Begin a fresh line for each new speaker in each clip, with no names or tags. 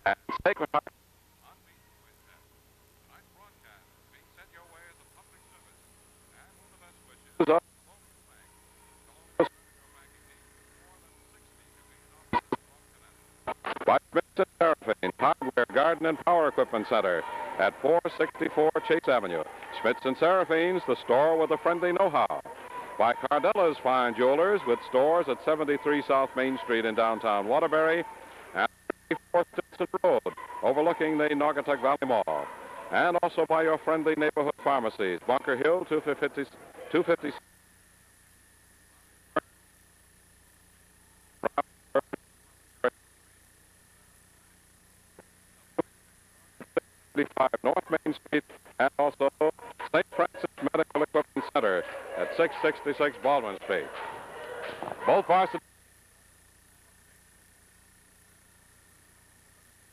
And Sacred Heart. By Smith & Seraphine Hardware, Garden and Power Equipment Center at 464 Chase Avenue. Smith's and Seraphine's, the store with the friendly know-how. By Cardella's Fine Jewelers, with stores at 73 South Main Street in downtown Waterbury and 34th Stinson Road, overlooking the Naugatuck Valley Mall. And also by your friendly neighborhood pharmacies, Bunker Hill, 250 North Main Street, and also St. Francis Medical Equipment Center at 666 Baldwin Street. Both varsity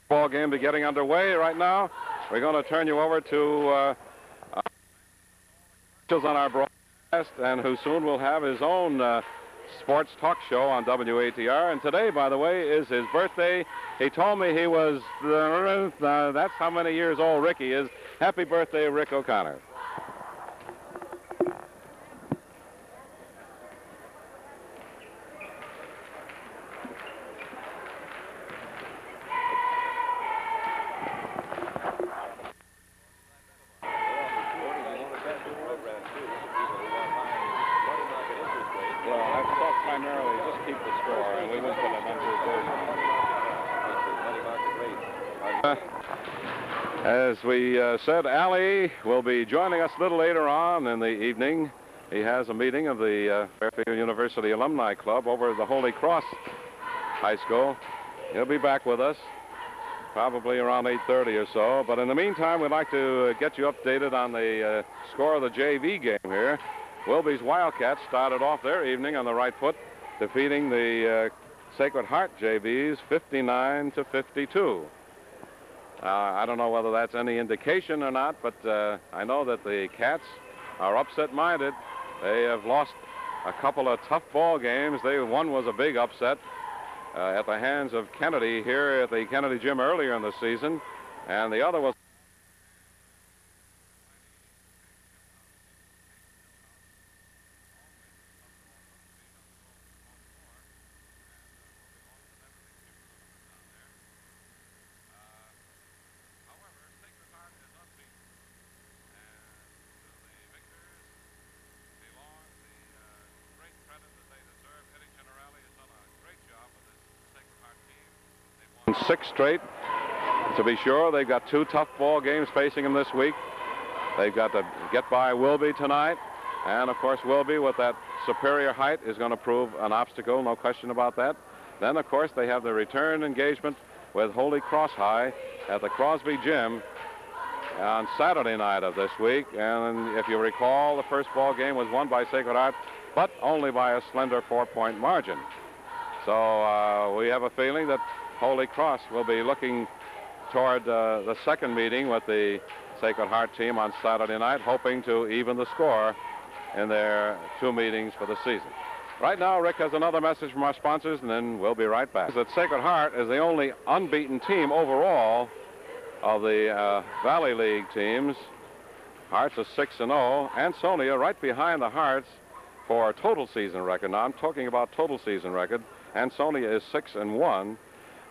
ball game be getting underway right now. We're going to turn you over to on our broadcast, and who soon will have his own sports talk show on WATR. And today, by the way, is his birthday. He told me he was, that's how many years old Ricky is. Happy birthday, Rick O'Connor. As we said, Allie will be joining us a little later on in the evening. He has a meeting of the Fairfield University Alumni Club over at the Holy Cross High School. He'll be back with us probably around 8:30 or so. But in the meantime, we'd like to get you updated on the score of the JV game here. Wilby's Wildcats started off their evening on the right foot, defeating the Sacred Heart JVs 59-52. I don't know whether that's any indication or not, but I know that the Cats are upset-minded. They have lost a couple of tough ball games. One was a big upset at the hands of Kennedy here at the Kennedy Gym earlier in the season, and the other was six straight. To be sure, they've got two tough ball games facing them this week. They've got to get by Wilby tonight, and of course Wilby with that superior height is going to prove an obstacle, no question about that. Then of course they have the return engagement with Holy Cross High at the Crosby Gym on Saturday night of this week. And if you recall, the first ball game was won by Sacred Heart, but only by a slender 4-point margin. So we have a feeling that Holy Cross will be looking toward the second meeting with the Sacred Heart team on Saturday night, hoping to even the score in their two meetings for the season. Right now, Rick has another message from our sponsors, and then we'll be right back. That Sacred Heart is the only unbeaten team overall of the Valley League teams. Hearts is 6-0. Ansonia right behind the Hearts for total season record. Now, I'm talking about total season record. Ansonia is 6-1.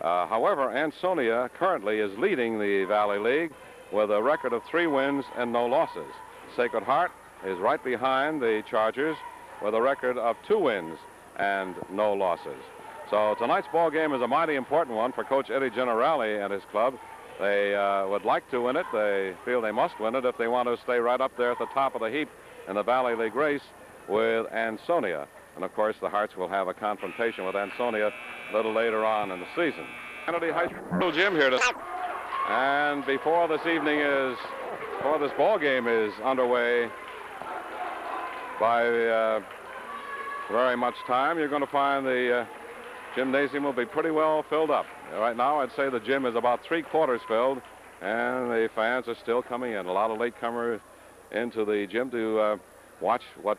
However, Ansonia currently is leading the Valley League with a record of 3 wins and no losses. Sacred Heart is right behind the Chargers with a record of 2 wins and no losses. So tonight's ball game is a mighty important one for Coach Eddie Generali and his club. They would like to win it. They feel they must win it if they want to stay right up there at the top of the heap in the Valley League race with Ansonia. And, of course, the Hearts will have a confrontation with Ansonia a little later on in the season. Kennedy High School Gym here and before this ball game is underway by very much time, you're going to find the gymnasium will be pretty well filled up. Right now, I'd say the gym is about 3/4 filled, and the fans are still coming in. A lot of latecomers into the gym to watch what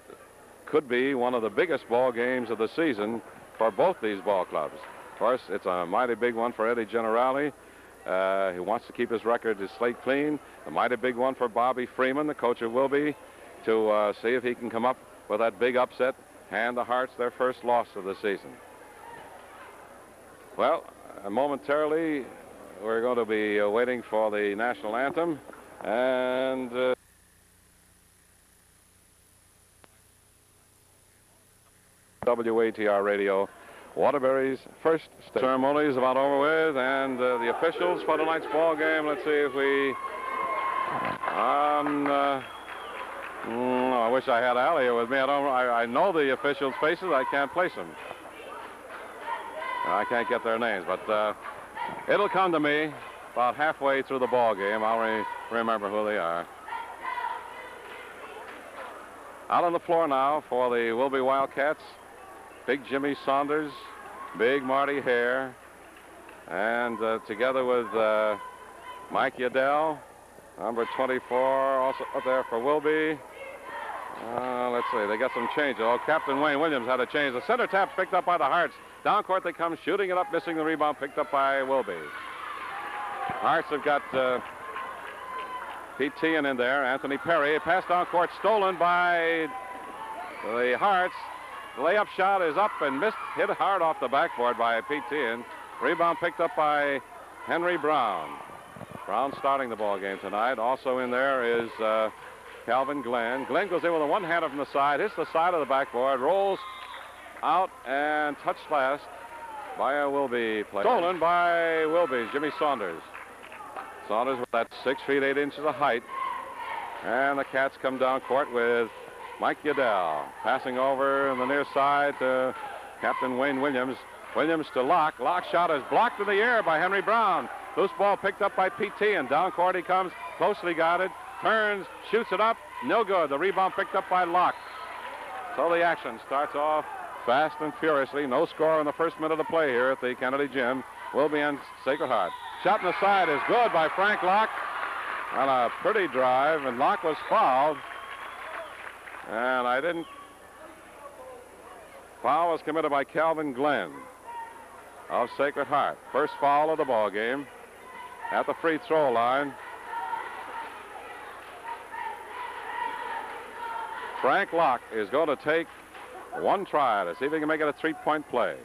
could be one of the biggest ball games of the season for both these ball clubs. Of course, it's a mighty big one for Eddie Generali. He wants to keep his record, his slate clean. A mighty big one for Bobby Freeman, the coach of Wilby, to see if he can come up with that big upset, hand the Hearts their first loss of the season. Well, momentarily, we're going to be waiting for the national anthem, and WATR Radio, Waterbury's first ceremony is about over with, and the officials for tonight's ball game. Let's see if we. I wish I had Al here with me. I know the officials' faces. I can't place them. I can't get their names, but it'll come to me about halfway through the ball game. I'll remember who they are. Out on the floor now for the Wilby Wildcats, Big Jimmy Saunders, Big Marty Hare, and together with Mike Udell, number 24, also up there for Wilby. Let's see, they got some change. Oh, Captain Wayne Williams had a change. The center tap's picked up by the Hearts. Down court they come, shooting it up, missing the rebound, picked up by Wilby. Hearts have got Pete Tehan in there, Anthony Perry. Pass down court, stolen by the Hearts. The layup shot is up and missed, hit hard off the backboard by Pete Tehan. Rebound picked up by Henry Brown. Brown starting the ball game tonight. Also in there is Calvin Glenn. Glenn goes in with a one-hander from the side, hits the side of the backboard, rolls out and touched last by a Wilby player. Stolen by Wilby's Jimmy Saunders. Saunders with that 6 feet 8 inches of height. And the Cats come down court with Mike Udell passing over on the near side to Captain Wayne Williams. Williams to Locke. Locke's shot is blocked in the air by Henry Brown. Loose ball picked up by Pete Tehan. Down court he comes, closely guarded, turns, shoots it up, no good. The rebound picked up by Locke. So the action starts off fast and furiously. No score in the first minute of play here at the Kennedy Gym. Wilby and Sacred Heart. Shot in the side is good by Frank Locke on a pretty drive, and Locke was fouled. And foul was committed by Calvin Glenn of Sacred Heart. First foul of the ball game at the free throw line. Frank Locke is going to take one try to see if he can make it a three-point play.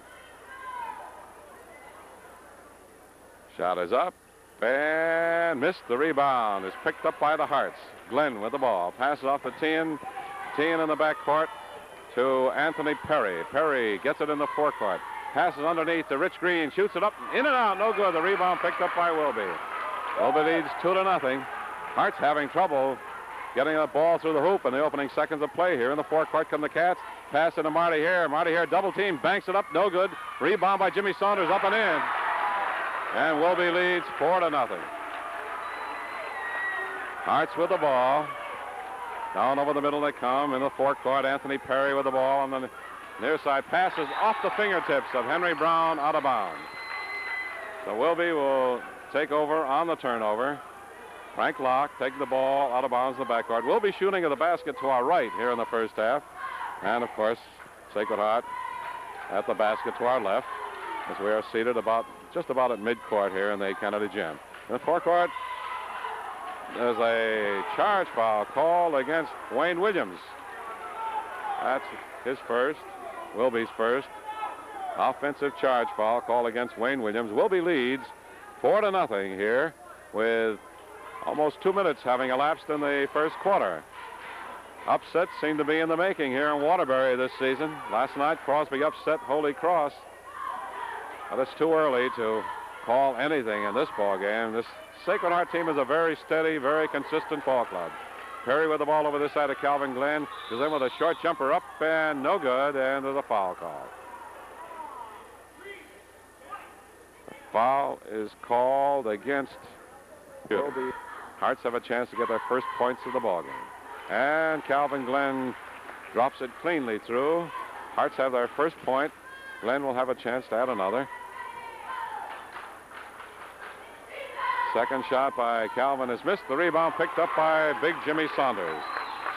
Shot is up and missed. The rebound is picked up by the Hearts. Glenn with the ball. Passes off to Tehan. Tehan in the backcourt to Anthony Perry. Perry gets it in the forecourt. Passes underneath to Rich Green. Shoots it up, in and out, no good. The rebound picked up by Wilby. Wilby leads 2-0. Hearts having trouble getting a ball through the hoop in the opening seconds of play here. In the forecourt come the Cats. Pass into Marty Hare. Marty Hare double team, banks it up, no good. Rebound by Jimmy Saunders, up and in. And Wilby leads 4-0. Hearts with the ball. Down over the middle they come. In the forecourt, Anthony Perry with the ball on the near side. Passes off the fingertips of Henry Brown, out of bounds. So Wilby will take over on the turnover. Frank Locke taking the ball out of bounds in the backcourt. We'll be shooting at the basket to our right here in the first half. And, of course, Sacred Heart at the basket to our left as we are seated just about at midcourt here in the Kennedy Gym. In the forecourt, there's a charge foul called against Wayne Williams. That's his first, Wilby's first. Offensive charge foul called against Wayne Williams. Wilby leads 4-0 here with almost 2 minutes having elapsed in the first quarter. Upsets seem to be in the making here in Waterbury this season. Last night, Crosby upset Holy Cross. But it's too early to call anything in this ball game. This Sacred Heart team is a very steady, very consistent ball club. Perry with the ball over this side of Calvin Glenn. Goes in with a short jumper up and no good, and there's a foul call. The foul is called against Wilby. Hearts have a chance to get their first points of the ball game. And Calvin Glenn drops it cleanly through. Hearts have their first point. Glenn will have a chance to add another. Second shot by Calvin is missed. The rebound picked up by Big Jimmy Saunders.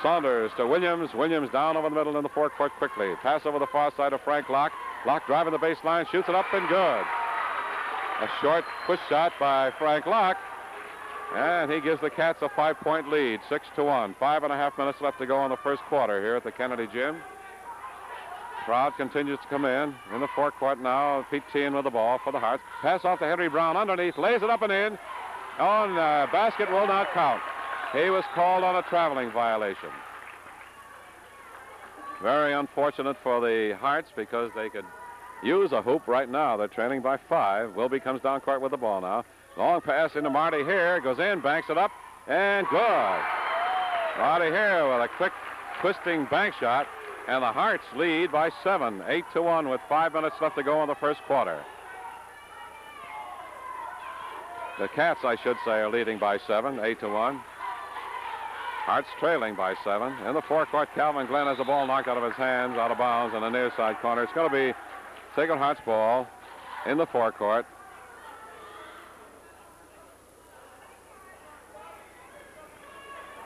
Saunders to Williams. Williams down over the middle in the forecourt quickly. Pass over the far side of Frank Locke. Locke driving the baseline, shoots it up and good. A short push shot by Frank Locke. And he gives the Cats a 5-point lead, 6-1. 5.5 minutes left to go in the first quarter here at the Kennedy Gym. Crowd continues to come in the forecourt now. Pete Tehan with the ball for the Hearts. Pass off to Henry Brown underneath, lays it up and in. On basket will not count. He was called on a traveling violation. Very unfortunate for the Hearts because they could use a hoop right now. They're trailing by 5. Wilby comes down court with the ball now. Long pass into Marty Hare. Goes in, banks it up, and good. Marty Hare with a quick twisting bank shot. And the Hearts lead by 7, 8-1 with 5 minutes left to go in the first quarter. The Cats, I should say, are leading by 7, 8-1. Hearts trailing by 7. In the forecourt, Calvin Glenn has the ball knocked out of his hands, out of bounds on the near side corner. It's going to be Sacred Hearts ball in the forecourt.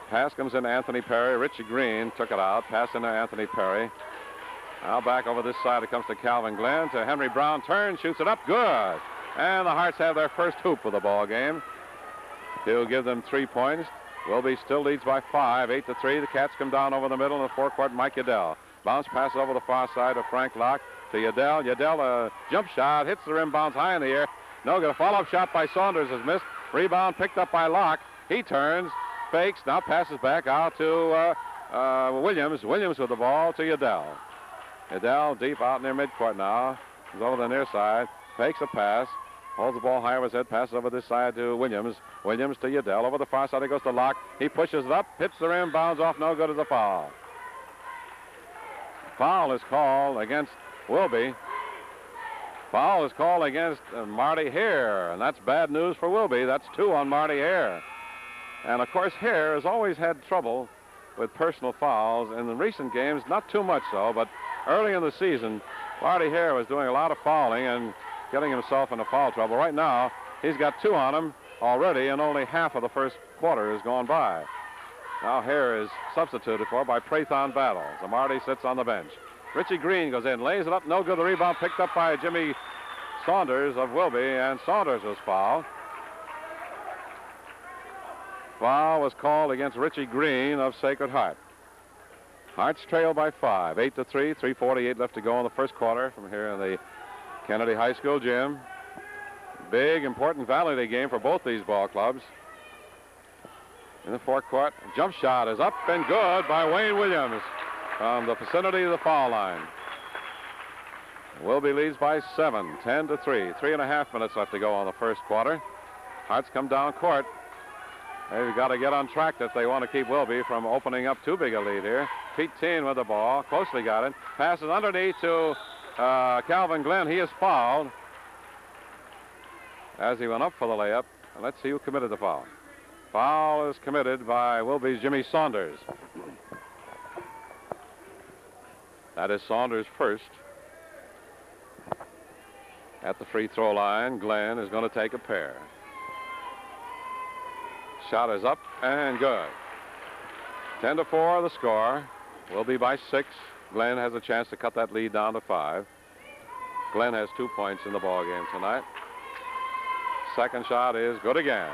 Pass comes into Anthony Perry. Richie Green took it out. Pass into Anthony Perry. Now back over this side. It comes to Calvin Glenn. To Henry Brown. Turns, shoots it up. Good. And the Hearts have their first hoop of the ball game. He'll give them 3 points. Wilby still leads by 5, 8-3. The Cats come down over the middle in the forecourt. Mike Udell. Bounce pass over the far side of Frank Locke to Udell. Udell, a jump shot. Hits the rim, bounce high in the air. No good. A follow-up shot by Saunders is missed. Rebound picked up by Locke. He turns. Fakes, now passes back out to Williams. Williams with the ball to Udell. Udell deep out near midcourt now. He's over the near side. Fakes a pass. Holds the ball high over his head. Passes over this side to Williams. Williams to Udell. Over the far side, he goes to Locke. He pushes it up, hits the rim, bounds off. No good as a foul. Foul is called against Wilby. Foul is called against Marty Hare. And that's bad news for Wilby. That's 2 on Marty Hare. And, of course, Hare has always had trouble with personal fouls. In the recent games, not too much so, but early in the season, Marty Hare was doing a lot of fouling and getting himself into foul trouble. Right now, he's got 2 on him already, and only half of the first quarter has gone by. Now Hare is substituted for by Prathon Battle. So Marty sits on the bench. Richie Green goes in, lays it up, no good. The rebound picked up by Jimmy Saunders of Wilby, and Saunders was fouled. Foul was called against Richie Green of Sacred Heart. Hearts trail by 5, 8-3, 3:48 left to go in the first quarter from here in the Kennedy High School gym. Big, important Valley Day game for both these ball clubs. In the forecourt, jump shot is up and good by Wayne Williams from the vicinity of the foul line. Wilby leads by 7, 10-3, 3.5 minutes left to go in the first quarter. Hearts come down court. They've got to get on track if they want to keep Wilby from opening up too big a lead here. Pete Tehan with the ball, closely got it. Passes underneath to Calvin Glenn. He is fouled as he went up for the layup. And let's see who committed the foul. Foul is committed by Wilby's Jimmy Saunders. That is Saunders' first. At the free throw line, Glenn is going to take a pair. Shot is up and good. 10-4 the score. Wilby by 6. Glenn has a chance to cut that lead down to 5. Glenn has 2 points in the ball game tonight. Second shot is good again.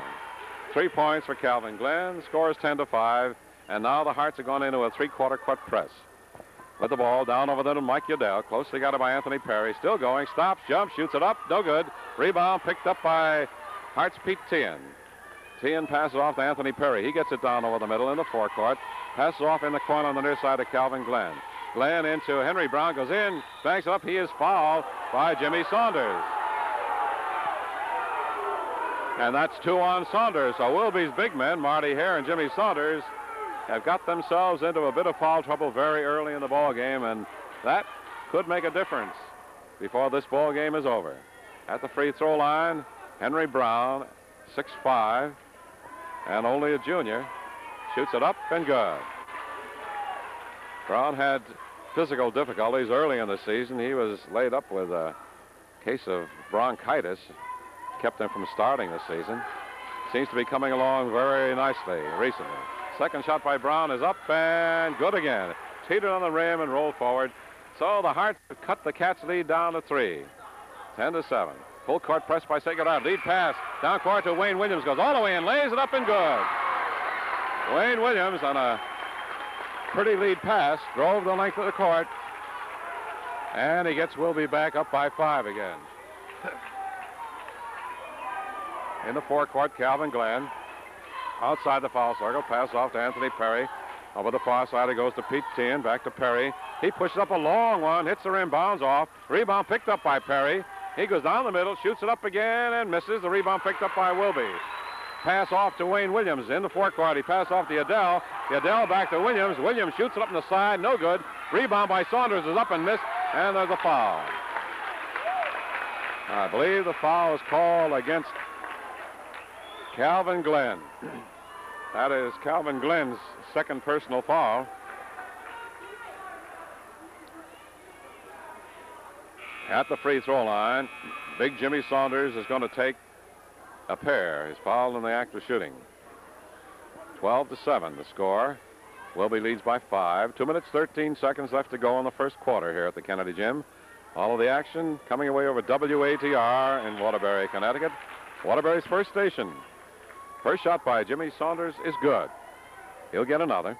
3 points for Calvin Glenn. Score is 10-5. And now the Hearts are going into a 3/4 court press. With the ball down over there to Mike Udell. Closely got it by Anthony Perry. Still going. Stops, jumps, shoots it up. No good. Rebound picked up by Hearts' Pete Tehan. Tehan passes off to Anthony Perry. He gets it down over the middle in the forecourt. Passes off in the corner on the near side to Calvin Glenn. Glenn into Henry Brown. Goes in. Banks up. He is fouled by Jimmy Saunders. And that's 2 on Saunders. So Wilby's big men, Marty Hare and Jimmy Saunders, have got themselves into a bit of foul trouble very early in the ball game, and that could make a difference before this ball game is over. At the free throw line, Henry Brown, 6'5", and only a junior, shoots it up and good. Brown had physical difficulties early in the season. He was laid up with a case of bronchitis, kept him from starting the season. Seems to be coming along very nicely recently. Second shot by Brown is up and good again. Teetered on the rim and rolled forward. So the Hearts cut the Cats' lead down to 3. 10-7. Full court press by Sacred Heart. Lead pass down court to Wayne Williams. Goes all the way in, lays it up and good. Wayne Williams on a pretty lead pass. Drove the length of the court. And he gets Wilby back up by 5 again. In the forecourt, Calvin Glenn. Outside the foul circle. Pass off to Anthony Perry. Over the far side, it goes to Pete Tien. Back to Perry. He pushes up a long one. Hits the rim. Bounds off. Rebound picked up by Perry. He goes down the middle. Shoots it up again and misses. The rebound picked up by Wilby. Pass off to Wayne Williams in the forecourt. He passed off to Adele. Adele back to Williams. Williams shoots it up in the side. No good. Rebound by Saunders is up and missed. And there's a foul. I believe the foul is called against Calvin Glenn. That is Calvin Glenn's second personal foul. At the free throw line, big Jimmy Saunders is going to take a pair. He's fouled in the act of shooting. 12-7 the score. Wilby leads by 5. 2 minutes, 13 seconds left to go in the first quarter here at the Kennedy Gym. All of the action coming away over WATR in Waterbury, Connecticut. Waterbury's first station. First shot by Jimmy Saunders is good. He'll get another.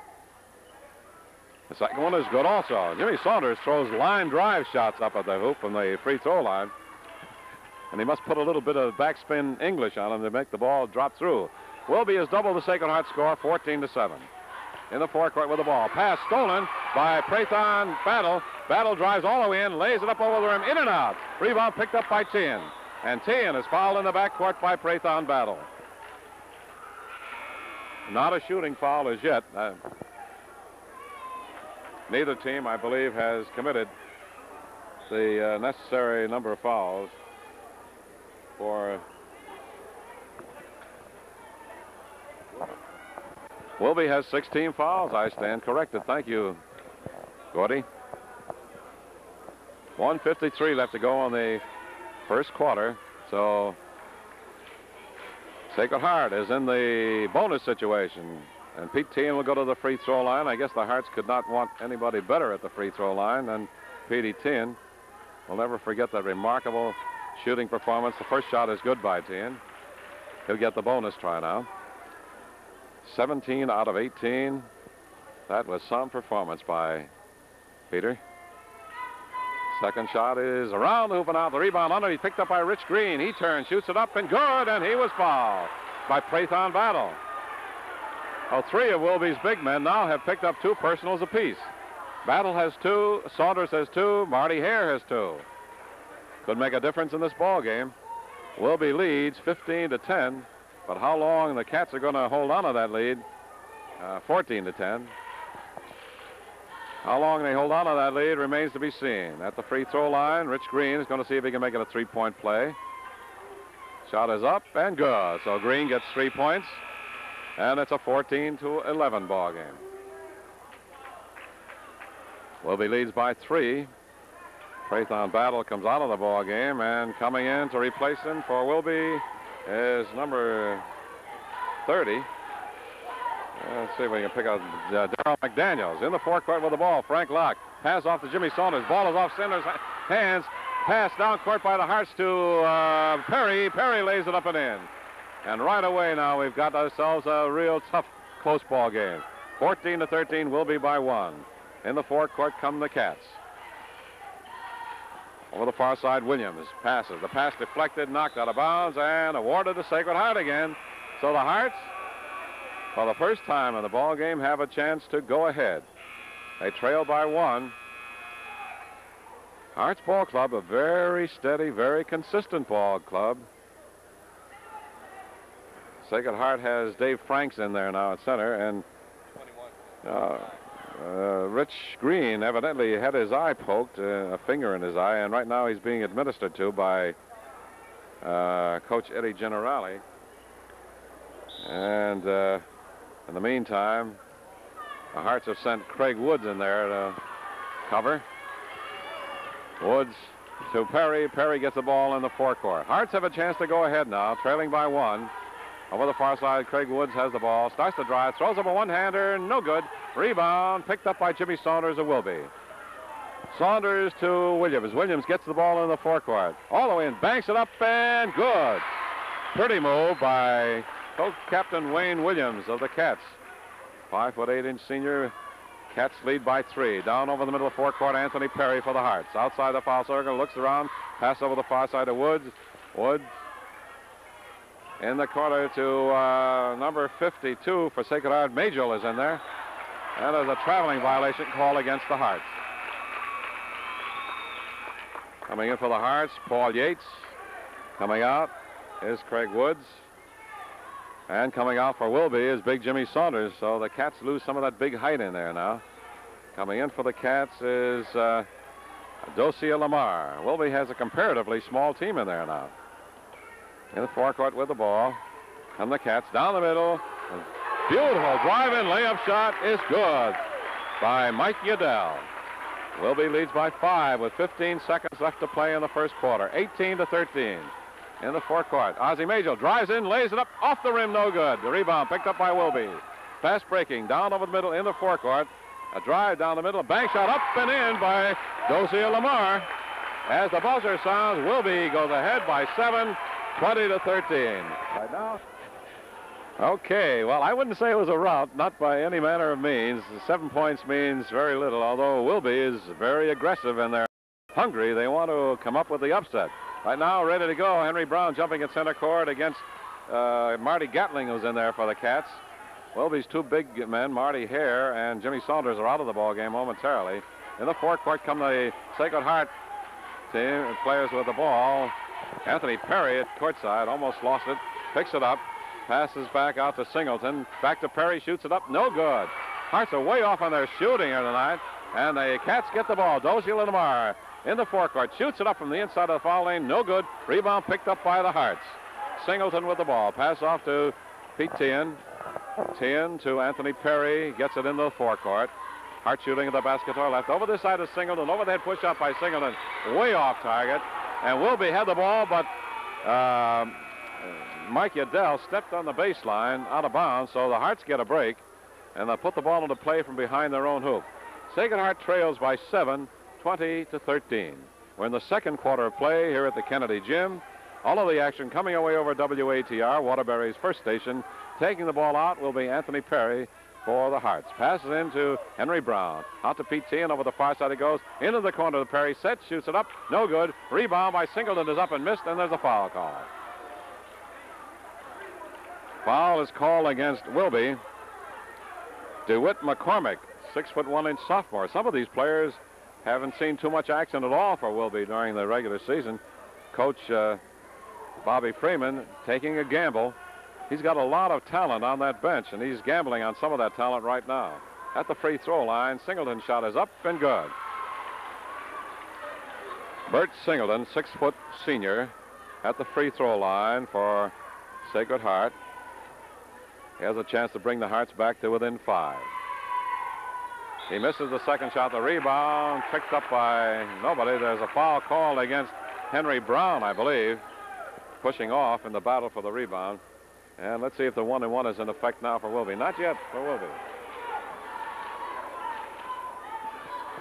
The second one is good also. Jimmy Saunders throws line drive shots up at the hoop from the free throw line. And he must put a little bit of backspin English on him to make the ball drop through. Wilby has doubled the Sacred Heart score, 14-7. In the forecourt with the ball. Pass stolen by Prathon Battle. Battle drives all the way in, lays it up over the rim, in and out. Rebound picked up by Tien. And Tien is fouled in the backcourt by Prathon Battle. Not a shooting foul as yet. Neither team, I believe, has committed the necessary number of fouls for Wilby has 16 fouls. I stand corrected. Thank you, Gordy. 1:53 left to go on the first quarter. So Sacred Heart is in the bonus situation. And Pete Tien will go to the free throw line. I guess the Hearts could not want anybody better at the free throw line than Petey Tien. We'll never forget that remarkable shooting performance. The first shot is good by Tien. He'll get the bonus try now. 17 out of 18. That was some performance by Peter. Second shot is around the hoop and out. The rebound under. He's picked up by Rich Green. He turns, shoots it up and good, and he was fouled by Prathon Battle. Well, 3 of Wilby's big men now have picked up 2 personals apiece. Battle has 2, Saunders has 2, Marty Hare has 2. Could make a difference in this ball game. Wilby leads 15-10, but how long the Cats are going to hold on to that lead? 14-10. How long they hold on to that lead remains to be seen. At the free throw line, Rich Green is going to see if he can make it a 3-point play. Shot is up and good. So Green gets 3 points, and it's a 14-11 ball game. Wilby leads by 3. Prathon Battle comes out of the ball game, and coming in to replace him for Wilby is number 30. Let's see if we can pick out Darrell McDaniels in the forecourt with the ball. Frank Locke. Pass off to Jimmy Saunders. Ball is off Sanders' hands. Pass down court by the Hearts to Perry. Perry lays it up and in. And right away now we've got ourselves a real tough, close ball game. 14-13, Wilby by 1. In the forecourt come the Cats. Over the far side, Williams passes. The pass deflected, knocked out of bounds, and awarded to Sacred Heart again. So the Hearts, for the first time in the ball game, have a chance to go ahead. They trail by 1. Hearts Ball Club, a very steady, very consistent ball club. Sacred Heart has Dave Franks in there now at center, and 21. Rich Green evidently had his eye poked, a finger in his eye, and right now he's being administered to by Coach Eddie Generali. And in the meantime, the Hearts have sent Craig Woods in there to cover. Woods to Perry. Perry gets the ball in the forecourt. Hearts have a chance to go ahead now, trailing by 1. Over the far side, Craig Woods has the ball, starts to drive, throws up a one-hander, no good. Rebound picked up by Jimmy Saunders of Wilby. Saunders to Williams. Williams gets the ball in the forecourt. All the way in, banks it up, and good. Pretty move by Coach Captain Wayne Williams of the Cats. 5'8" senior. Cats lead by 3. Down over the middle of forecourt, Anthony Perry for the Hearts. Outside the foul circle, looks around, pass over the far side of Woods. Woods in the corner to number 52 for Sacred Heart. Majel is in there. And there's a traveling violation call against the Hearts. Coming in for the Hearts, Paul Yates. Coming out is Craig Woods. And coming out for Wilby is Big Jimmy Saunders. So the Cats lose some of that big height in there now. Coming in for the Cats is Dosia Lamar. Wilby has a comparatively small team in there now. In the forecourt with the ball. Come the Cats down the middle. Beautiful drive-in layup shot is good by Mike Udell. Wilby leads by 5 with 15 seconds left to play in the first quarter. 18-13 in the forecourt. Ozzie Majel drives in, lays it up off the rim, no good. The rebound picked up by Wilby. Fast breaking down over the middle in the forecourt. A drive down the middle, a bank shot up and in by Dosia Lamar. As the buzzer sounds, Wilby goes ahead by 7, 20-13. Right now. Okay, well, I wouldn't say it was a rout, not by any manner of means. 7 points means very little, although Wilby is very aggressive and they're hungry. They want to come up with the upset. Right now, ready to go. Henry Brown jumping at center court against Marty Gatling, who's in there for the Cats. Wilby's 2 big men, Marty Hare and Jimmy Saunders, are out of the ball game momentarily. In the forecourt come the Sacred Heart team, players with the ball. Anthony Perry at courtside, almost lost it, picks it up. Passes back out to Singleton. Back to Perry, shoots it up. No good. Hearts are way off on their shooting here tonight. And the Cats get the ball. Dozier Lamar in the forecourt. Shoots it up from the inside of the foul lane. No good. Rebound picked up by the Hearts. Singleton with the ball. Pass off to Pete Tien. Tien to Anthony Perry. Gets it into the forecourt. Hart shooting at the basket to our left. Over this side of Singleton. Overhead push up by Singleton. Way off target. And Wilby had the ball, but Mike Udell stepped on the baseline out of bounds, so the Hearts get a break, and they'll put the ball into play from behind their own hoop. Sacred Heart trails by 7, 20-13. We're in the second quarter of play here at the Kennedy Gym. All of the action coming away over WATR, Waterbury's first station. Taking the ball out will be Anthony Perry for the Hearts. Passes into Henry Brown. Out to Pete Tien. Over the far side it goes. Into the corner to Perry. Sets, shoots it up. No good. Rebound by Singleton is up and missed, and there's a foul call. Foul is called against Wilby. DeWitt McCormick, 6'1" sophomore. Some of these players haven't seen too much action at all for Wilby during the regular season. Coach Bobby Freeman taking a gamble. He's got a lot of talent on that bench, and he's gambling on some of that talent right now. At the free throw line, Singleton's shot is up and good. Bert Singleton, 6 foot senior, at the free throw line for Sacred Heart. He has a chance to bring the Hearts back to within 5. He misses the second shot. The rebound picked up by nobody. There's a foul called against Henry Brown, I believe, pushing off in the battle for the rebound. And let's see if the 1-1 is in effect now for Wilby. Not yet for Wilby.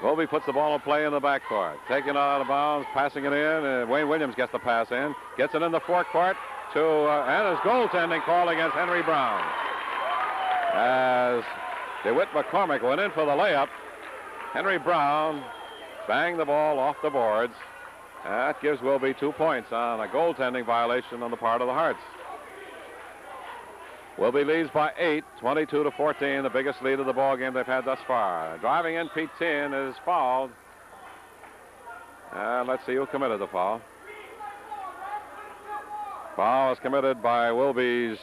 Wilby puts the ball in play in the backcourt. Taking it out of bounds, passing it in. Wayne Williams gets the pass in. Gets it in the forecourt to, and his goaltending call against Henry Brown. As DeWitt McCormick went in for the layup, Henry Brown banged the ball off the boards. That gives Wilby 2 points on a goaltending violation on the part of the Hearts. Wilby leads by 8, 22-14, the biggest lead of the ball game they've had thus far. Driving in, Pete Tien is fouled. And let's see who committed the foul. Foul is committed by Wilby's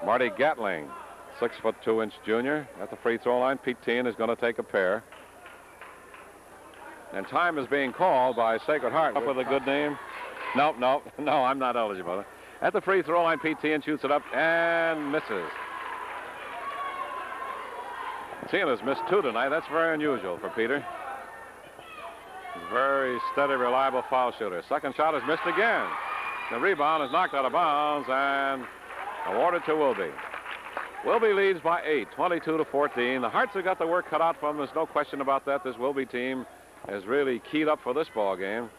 Marty Gatling, 6'2" junior. At the free throw line, Pete Tien is going to take a pair. And time is being called by Sacred Heart. Up with a good name? No, I'm not eligible. At the free throw line, Pete Tien shoots it up and misses. Tien has missed 2 tonight. That's very unusual for Peter. He's a very steady, reliable foul shooter. Second shot is missed again. The rebound is knocked out of bounds and awarded to Wilby. Wilby leads by 8, 22-14. The Hearts have got the work cut out for them. There's no question about that. This Wilby team is really keyed up for this ball game.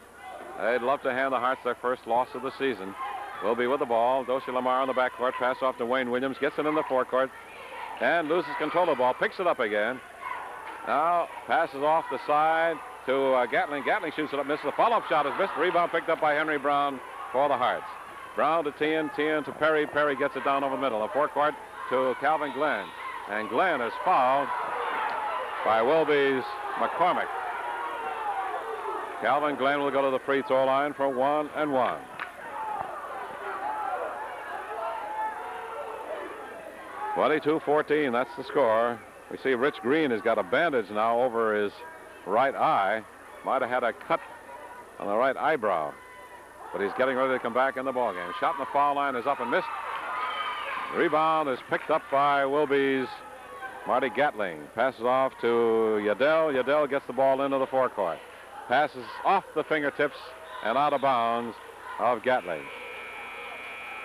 They'd love to hand the Hearts their first loss of the season. Wilby with the ball. Doshi Lamar on the backcourt. Pass off to Wayne Williams. Gets it in the forecourt and loses control of the ball. Picks it up again. Now passes off the side to Gatling. Gatling shoots it up. Misses. The follow-up shot is missed. Rebound picked up by Henry Brown for the Hearts. Brown to Tien. Tien to Perry. Perry gets it down over the middle. The forecourt to Calvin Glenn. And Glenn is fouled by Wilby's McCormick. Calvin Glenn will go to the free throw line for 1 and 1. (22-14), that's the score. We see Rich Green has got a bandage now over his right eye. Might have had a cut on the right eyebrow, but he's getting ready to come back in the ballgame. Shot in the foul line is up and missed. Rebound is picked up by Wilby's Marty Gatling. Passes off to Yadel. Yadel gets the ball into the forecourt. Passes off the fingertips and out of bounds of Gatling.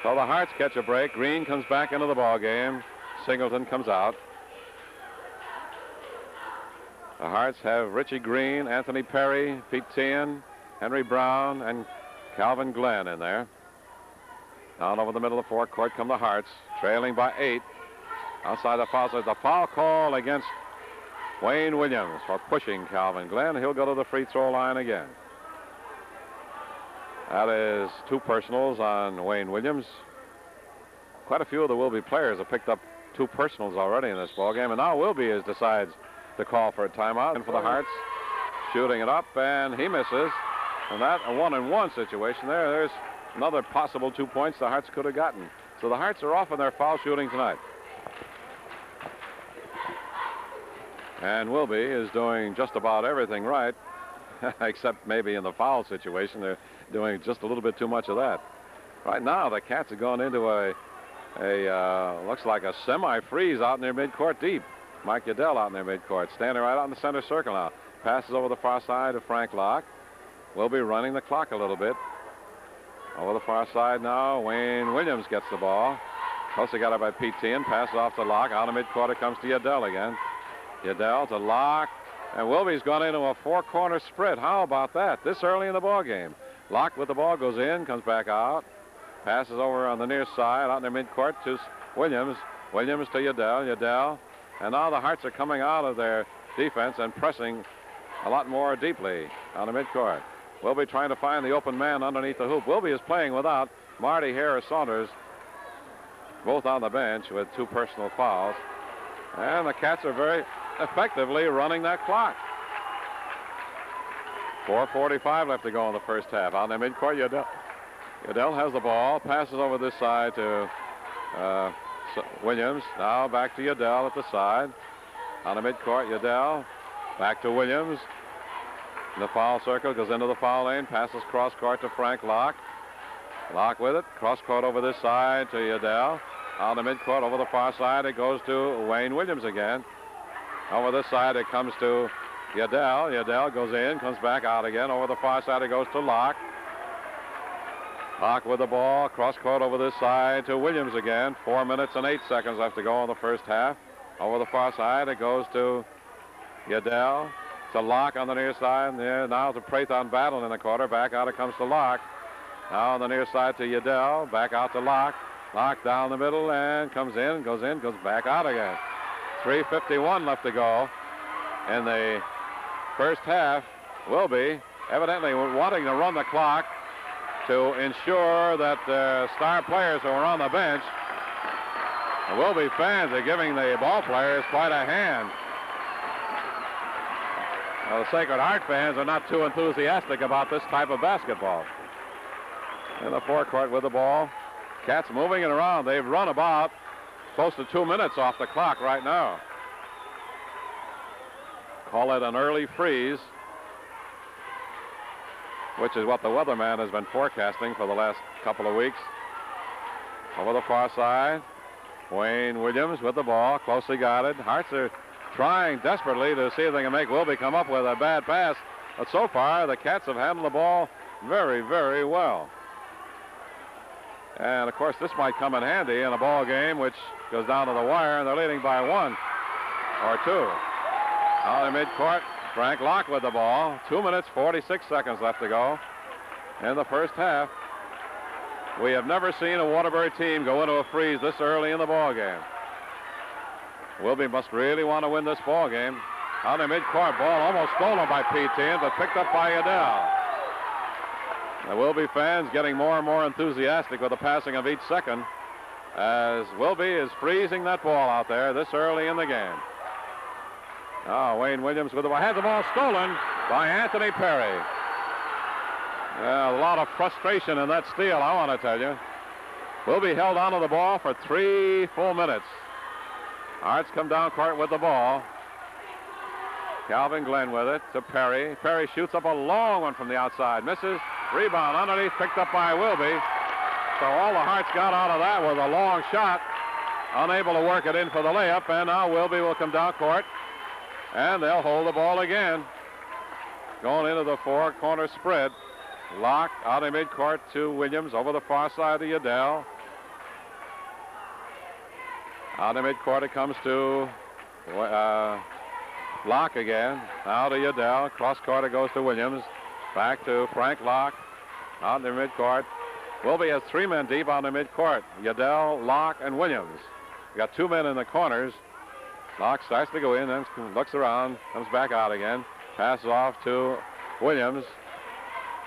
So the Hearts catch a break. Green comes back into the ballgame. Singleton comes out. The Hearts have Richie Green, Anthony Perry, Pete Tien, Henry Brown, and Calvin Glenn in there. Down over the middle of the forecourt come the Hearts, trailing by 8. Outside the foul, the foul call against Wayne Williams for pushing Calvin Glenn. He'll go to the free throw line again. That is 2 personals on Wayne Williams. Quite a few of the Wilby players have picked up 2 personals already in this ballgame, and now Wilby decides to call for a timeout. And for the Hearts, shooting it up, and he misses. And that a 1-and-1 situation there. There's another possible 2 points the Hearts could have gotten. So the Hearts are off in their foul shooting tonight. And Wilby is doing just about everything right, except maybe in the foul situation. They're doing just a little bit too much of that. Right now, the Cats have gone into a looks like a semi-freeze out in their midcourt deep. Mike Yadel out in their midcourt, standing right out in the center circle now. Passes over the far side to Frank Locke. Wilby running the clock a little bit. Over the far side now, Wayne Williams gets the ball. Closely got it by Pete Tien. Passes off to Locke. Out of midcourt it comes to Yadel again. Yadel to Locke. And Wilby's gone into a 4-corner spread. How about that? This early in the ball game. Locke with the ball goes in, comes back out. Passes over on the near side, out in their midcourt to Williams. Williams to Yadel. Yadel. And now the Hearts are coming out of their defense and pressing a lot more deeply on the midcourt. Wilby trying to find the open man underneath the hoop. Wilby is playing without Marty Harris Saunders, both on the bench with 2 personal fouls. And the Cats are very effectively running that clock. 4:45 left to go in the first half. On the midcourt, Yadel has the ball, passes over this side to Williams. Now back to Yadel at the side. On the midcourt, Yadel back to Williams. In the foul circle, goes into the foul lane, passes cross court to Frank Locke. Locke with it, cross court over this side to Yadel. On the midcourt, over the far side, it goes to Wayne Williams again. Over this side, it comes to Yadel. Yadel goes in, comes back out again. Over the far side, it goes to Locke. Locke with the ball, cross court over this side to Williams again. 4 minutes and 8 seconds left to go in the first half. Over the far side, it goes to Yadel. To Locke on the near side. There now to Prathon Battle in the corner. Back out it comes to Locke. Now on the near side to Yadel. Back out to Locke. Locke down the middle and goes back out again. 3:51 left to go in the first half. Wilby evidently wanting to run the clock to ensure that star players who are on the bench, the Wilby fans are giving the ball players quite a hand. Now, the Sacred Heart fans are not too enthusiastic about this type of basketball. In the forecourt with the ball. Cats moving it around. They've run about close to 2 minutes off the clock right now. Call it an early freeze, which is what the weatherman has been forecasting for the last couple of weeks. Over the far side, Wayne Williams with the ball, closely guarded. Hearts are trying desperately to see if they can make Wilby come up with a bad pass. But so far, the Cats have handled the ball very, very well. And, of course, this might come in handy in a ball game which goes down to the wire, and they're leading by 1 or 2. Out in midcourt, Frank Locke with the ball. 2 minutes, 46 seconds left to go in the first half. We have never seen a Waterbury team go into a freeze this early in the ball game. Wilby must really want to win this ball game. On the midcourt, ball almost stolen by P10, but picked up by Adele. The Wilby fans getting more and more enthusiastic with the passing of each second as Wilby is freezing that ball out there this early in the game. Oh, Wayne Williams with the ball. Had the ball stolen by Anthony Perry. A lot of frustration in that steal, I want to tell you. Wilby held onto the ball for 3 full minutes. Arts come down court with the ball. Calvin Glenn with it to Perry. Perry shoots up a long one from the outside. Misses. Rebound underneath, picked up by Wilby. So all the Hearts got out of that was a long shot. Unable to work it in for the layup. And now Wilby will come down court. And they'll hold the ball again. Going into the four-corner spread. Locke out in midcourt to Williams over the far side of Udell. Out in midcourt it comes to Locke again. Now to Udell. Cross court it goes to Williams. Back to Frank Locke. Out in the midcourt. Wilby has 3 men deep on the midcourt. Udell, Locke, and Williams. You got 2 men in the corners. Locke starts to go in, then looks around, comes back out again. Passes off to Williams.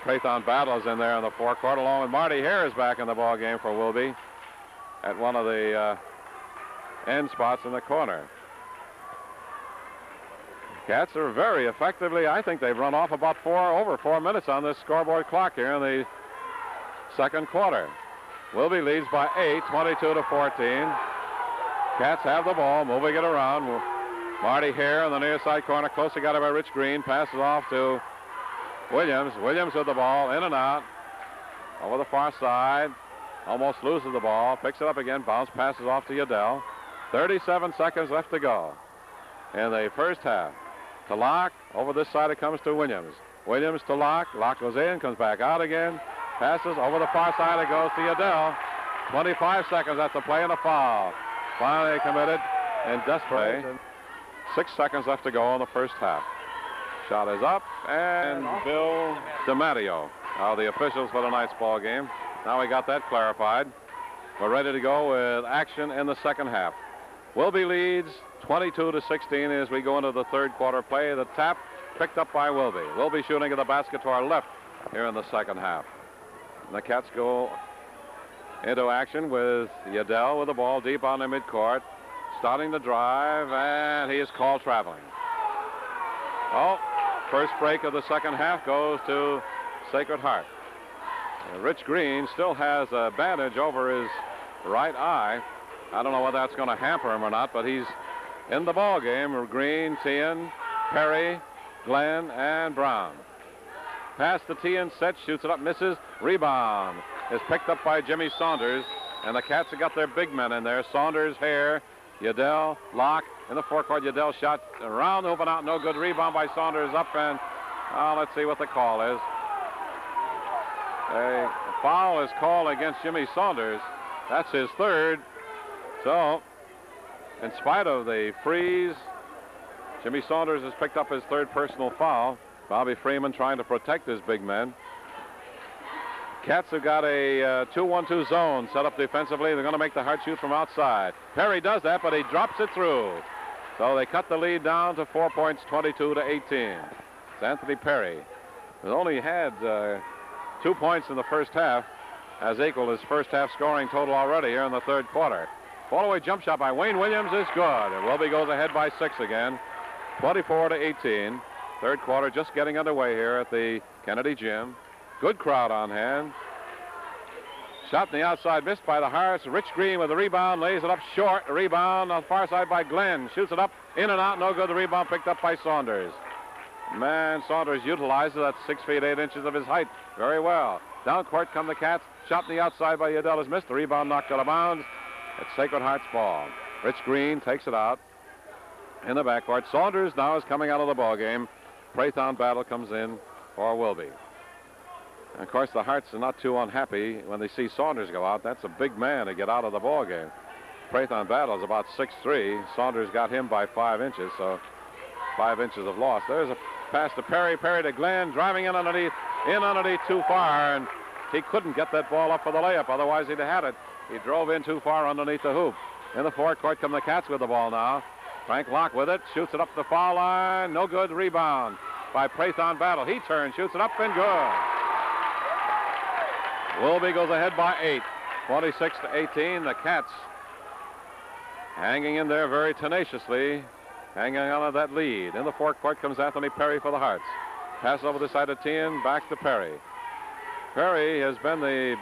Prathon Battles in there in the forecourt, along with Marty Harris back in the ball game for Wilby at one of the end spots in the corner. Cats are very effectively, I think they've run off about over 4 minutes on this scoreboard clock here in the second quarter. Wilby leads by 8, 22-14. Cats have the ball, moving it around. Marty Hare in the near side corner, closely got it by Rich Green, passes off to Williams. Williams with the ball, in and out. Over the far side. Almost loses the ball. Picks it up again. Bounce passes off to Udell. 37 seconds left to go in the first half. To Locke. Over this side it comes to Williams. Williams to Locke. Locke goes in, comes back out again. Passes over the far side. It goes to Udell. 25 seconds left to play in a foul. Finally committed and desperate. 6 seconds left to go in the first half. Shot is up, and Bill DiMatteo are the officials for tonight's ball game. Now we got that clarified. We're ready to go with action in the second half. Wilby leads 22-16 as we go into the third quarter play. The tap picked up by Wilby. Wilby shooting at the basket to our left here in the second half. And the Cats go into action with Udell with the ball deep on the midcourt. Starting to drive, and he is called traveling. Oh, first break of the second half goes to Sacred Heart. Rich Green still has a bandage over his right eye. I don't know whether that's going to hamper him or not, but he's in the ball game. Green, Tien, Perry, Glenn, and Brown. Pass to Tien, set, shoots it up, misses. Rebound is picked up by Jimmy Saunders, and the Cats have got their big men in there. Saunders, Hare, Udell, Locke in the forecourt. Udell shot around, open out, no good. Rebound by Saunders up, and let's see what the call is. A foul is called against Jimmy Saunders. That's his third. So, in spite of the freeze, Jimmy Saunders has picked up his third personal foul. Bobby Freeman trying to protect his big men. Cats have got a 2-1-2 zone set up defensively. They're going to make the Heart shoot from outside. Perry does that, but he drops it through. So they cut the lead down to 4 points, 22-18. It's Anthony Perry, who only had 2 points in the first half, has equaled his first half scoring total already here in the third quarter. Fall-away jump shot by Wayne Williams is good. And Wilby goes ahead by 6 again, 24-18. Third quarter just getting underway here at the Kennedy Gym. Good crowd on hand. Shot in the outside, missed by the Hearts. Rich Green with the rebound, lays it up short. A rebound on the far side by Glenn. Shoots it up, in and out, no good. The rebound picked up by Saunders. Man, Saunders utilizes that 6 feet 8 inches of his height very well. Down court come the Cats. Shot in the outside by Udell is missed. The rebound knocked out of bounds. It's Sacred Heart's ball. Rich Green takes it out in the backcourt. Saunders now is coming out of the ball game. Prathon Battle comes in for Wilby. And of course, the Hearts are not too unhappy when they see Saunders go out. That's a big man to get out of the ball game. Prathon Battle is about 6'3". Saunders got him by 5 inches, so 5 inches of loss. There's a pass to Perry. Perry to Glenn, driving in underneath too far, and he couldn't get that ball up for the layup. Otherwise, he'd have had it. He drove in too far underneath the hoop. In the forecourt come the Cats with the ball now. Frank Locke with it, shoots it up the foul line. No good. Rebound by Prathon Battle. He turns, shoots it up, and good. Wilby goes ahead by 8, 26-18. The Cats hanging in there very tenaciously, hanging on to that lead. In the forecourt comes Anthony Perry for the Hearts. Pass over the side of Tien, back to Perry. Perry has been the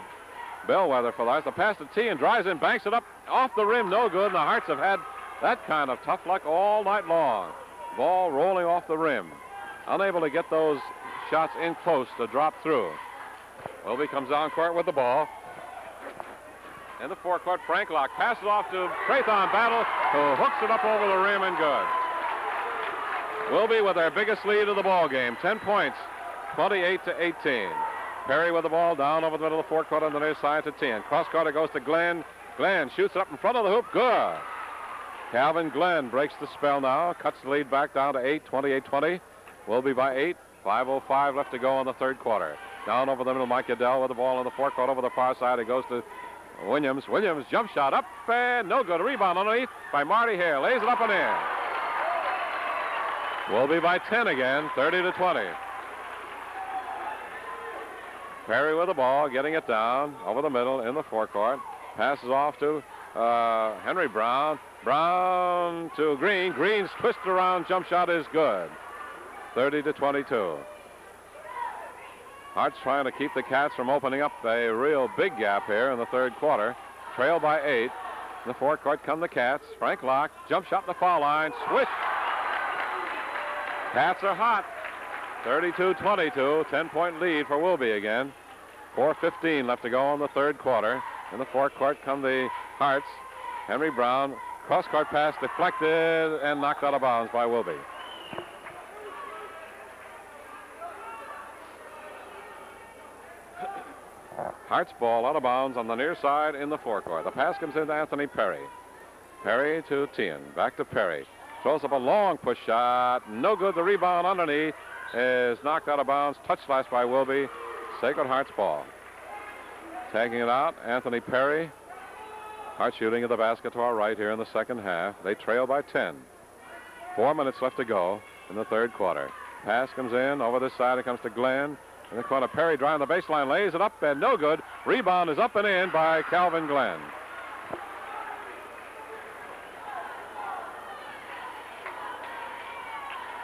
bellwether for the Hearts. The pass to Tien, drives in, banks it up, off the rim, no good. And the Hearts have had that kind of tough luck all night long. Ball rolling off the rim. Unable to get those shots in close to drop through. Wilby comes down court with the ball. In the forecourt, Frank Locke passes off to Prathon Battle, who hooks it up over the rim and good. Wilby with their biggest lead of the ball game, 10 points, 28-18. Perry with the ball down over the middle of the forecourt on the near side to 10. Cross court, it goes to Glenn. Glenn shoots it up in front of the hoop, good. Calvin Glenn breaks the spell now, cuts the lead back down to 8, 28-20. Wilby by 8, 5:05 left to go in the third quarter. Down over the middle, Mike Udell with the ball in the forecourt over the far side. It goes to Williams. Williams jump shot up and no good. Rebound underneath by Marty Hale. Lays it up and in. Wilby by 10 again, 30-20. Perry with the ball, getting it down over the middle in the forecourt. Passes off to Henry Brown. Brown to Green. Green's twist around jump shot is good. 30-22. Hearts trying to keep the Cats from opening up a real big gap here in the third quarter. Trail by 8. In the forecourt come the Cats. Frank Locke, jump shot in the foul line. Swish. Cats are hot. 32-22. 10-point lead for Wilby again. 4:15 left to go in the third quarter. In the forecourt come the Hearts. Henry Brown, cross-court pass deflected and knocked out of bounds by Wilby. Hearts ball out of bounds on the near side in the forecourt. The pass comes into Anthony Perry. Perry to Tien. Back to Perry. Throws up a long push shot. No good. The rebound underneath is knocked out of bounds. Touched last by Wilby. Sacred Hearts ball. Tagging it out, Anthony Perry. Hearts shooting at the basket to our right here in the second half. They trail by 10. 4 minutes left to go in the third quarter. Pass comes in. Over this side it comes to Glenn. In the corner, Perry driving the baseline, lays it up and no good. Rebound is up and in by Calvin Glenn.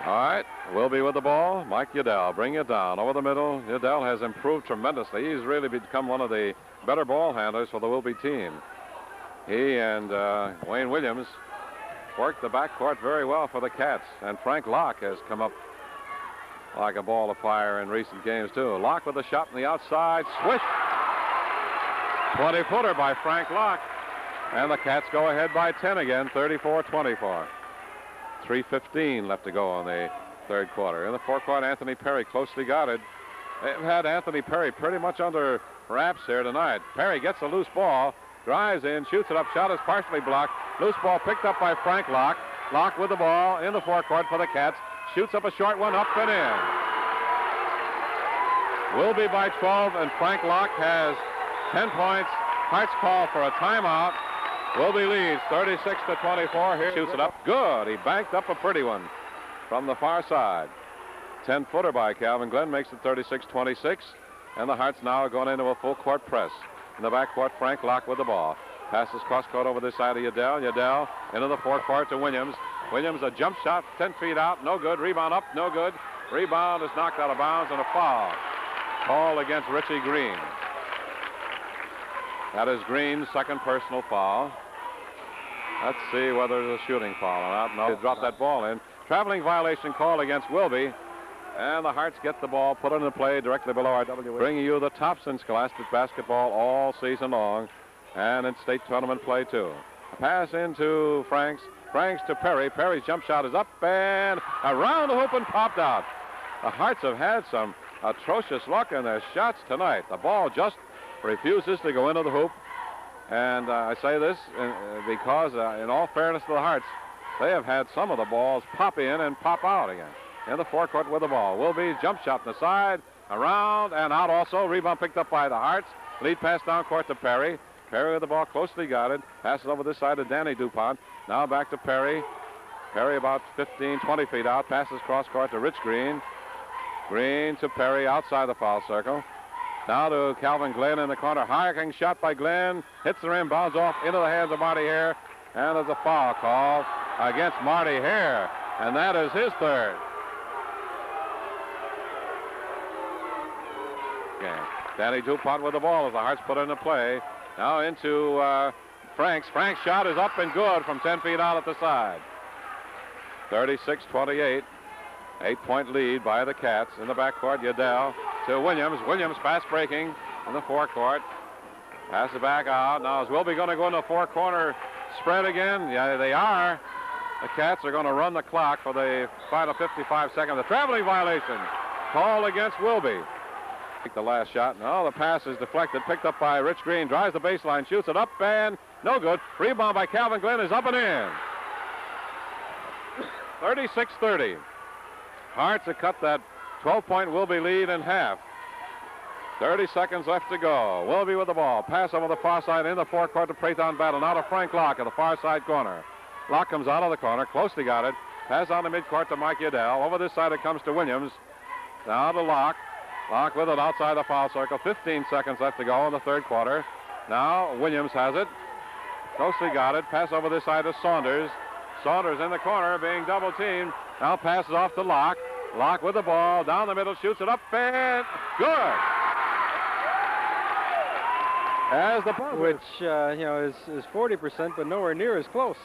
All right, Wilby with the ball. Mike Udell, bring it down over the middle. Udell has improved tremendously. He's really become one of the better ball handlers for the Wilby team. He and Wayne Williams worked the backcourt very well for the Cats. And Frank Locke has come up like a ball of fire in recent games, too. Locke with a shot on the outside. Swish! 20-footer by Frank Locke. And the Cats go ahead by 10 again, 34-24. 3:15 left to go in the third quarter. In the forecourt, Anthony Perry closely guarded. They've had Anthony Perry pretty much under wraps here tonight. Perry gets a loose ball, drives in, shoots it up. Shot is partially blocked. Loose ball picked up by Frank Locke. Locke with the ball in the forecourt for the Cats. Shoots up a short one, up and in. Wilby by 12, and Frank Locke has 10 points. Hearts call for a timeout. Wilby leads 36-24 here. Shoots it up. Good. He banked up a pretty one from the far side. 10-footer by Calvin Glenn makes it 36-26. And the Hearts now are going into a full court press. In the backcourt, Frank Locke with the ball. Passes cross court over this side of Udell. Udell into the forecourt to Williams. Williams, a jump shot 10 feet out. No good. Rebound up. No good. Rebound is knocked out of bounds and a foul. Call against Richie Green. That is Green's second personal foul. Let's see whether it's a shooting foul or not. No, he dropped that ball in. Traveling violation call against Wilby. And the Hearts get the ball, put it into play directly below our WA. Bringing you the tops in Scholastic basketball all season long. And in state tournament play, too. Pass into Franks. Franks to Perry. Perry's jump shot is up and around the hoop and popped out. The Hearts have had some atrocious luck in their shots tonight. The ball just refuses to go into the hoop. And I say this because, in all fairness to the Hearts, they have had some of the balls pop in and pop out again. in the forecourt with the ball. Wilby jump shot in the side, around and out also. Rebound picked up by the Hearts. Lead pass down court to Perry. Perry with the ball closely guarded. Passes over this side to Danny DuPont. Now back to Perry. Perry about 15, 20 feet out. Passes cross court to Rich Green. Green to Perry outside the foul circle. Now to Calvin Glenn in the corner. High-kicking shot by Glenn. Hits the rim, bounds off into the hands of Marty Hare. And there's a foul call against Marty Hare. And that is his third. Okay. Danny DuPont with the ball as the Hearts put into play. Now into Franks. Frank's shot is up and good from 10 feet out at the side. 36-28. 8-point lead by the Cats in the backcourt. Udell to Williams. Williams fast breaking in the forecourt. Pass it back out. Now is Wilby going to go into a four-corner spread again? Yeah, they are. The Cats are going to run the clock for the final 55 seconds. The traveling violation called against Wilby. The last shot. No, the pass is deflected. Picked up by Rich Green. Drives the baseline. Shoots it up and no good. Rebound by Calvin Glenn is up and in. 36-30. Hearts have cut that 12-point Wilby lead in half. 30 seconds left to go. Wilby with the ball. Pass over the far side in the forecourt to Prathon Battle. Now to Frank Locke at the far side corner. Locke comes out of the corner. Closely got it. Pass on the midcourt to Mike Udell. Over this side it comes to Williams. Now to Locke. Locke with it outside the foul circle. 15 seconds left to go in the third quarter. Now Williams has it. Closely got it. Pass over this side to Saunders. Saunders in the corner being double teamed. Now passes off to Locke. Locke with the ball. Down the middle. Shoots it up and good. As the ball,
which is 40%, but nowhere near as close.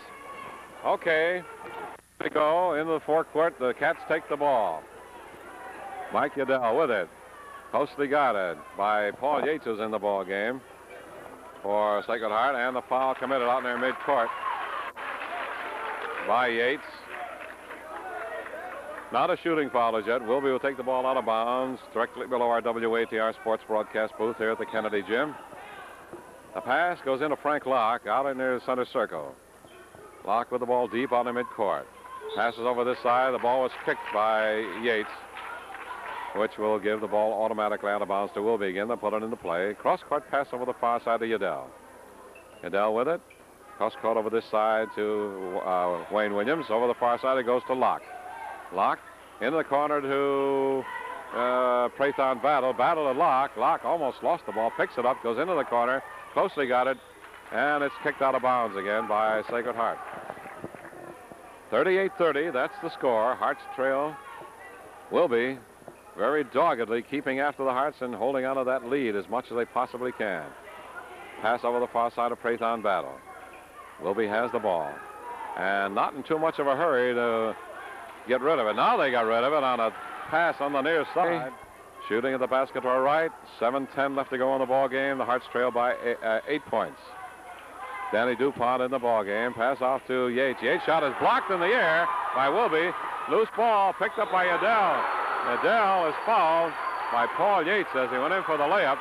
Okay. They go into the forecourt. The Cats take the ball. Mike Udell with it. Closely guarded by Paul Yates, who's in the ball game for Sacred Heart, and the foul committed out in their midcourt by Yates. Not a shooting foul as yet. Wilby will take the ball out of bounds directly below our WATR sports broadcast booth here at the Kennedy Gym. The pass goes into Frank Locke out in the center circle. Locke with the ball deep on the midcourt. Passes over this side. The ball was kicked by Yates, which will give the ball automatically out of bounds to Wilby again. They'll put it into play. Cross-court pass over the far side to Udell. Udell with it. Cross-court over this side to Wayne Williams. Over the far side it goes to Locke. Locke into the corner to Prathon Battle. Battle to Locke. Locke almost lost the ball. Picks it up. Goes into the corner. Closely got it. And it's kicked out of bounds again by Sacred Heart. 38-30. That's the score. Hearts trail Wilby very doggedly keeping after the Hearts and holding on to that lead as much as they possibly can. Pass over the far side of Prathon Battle. Wilby has the ball. And not in too much of a hurry to get rid of it. Now they got rid of it on a pass on the near side. Shooting at the basket to our right. 7:10 left to go in the ball game. The Hearts trail by 8 points. Danny DuPont in the ball game. Pass off to Yates. Yates' shot is blocked in the air by Wilby. Loose ball picked up by Udell. Udell is fouled by Paul Yates as he went in for the layup.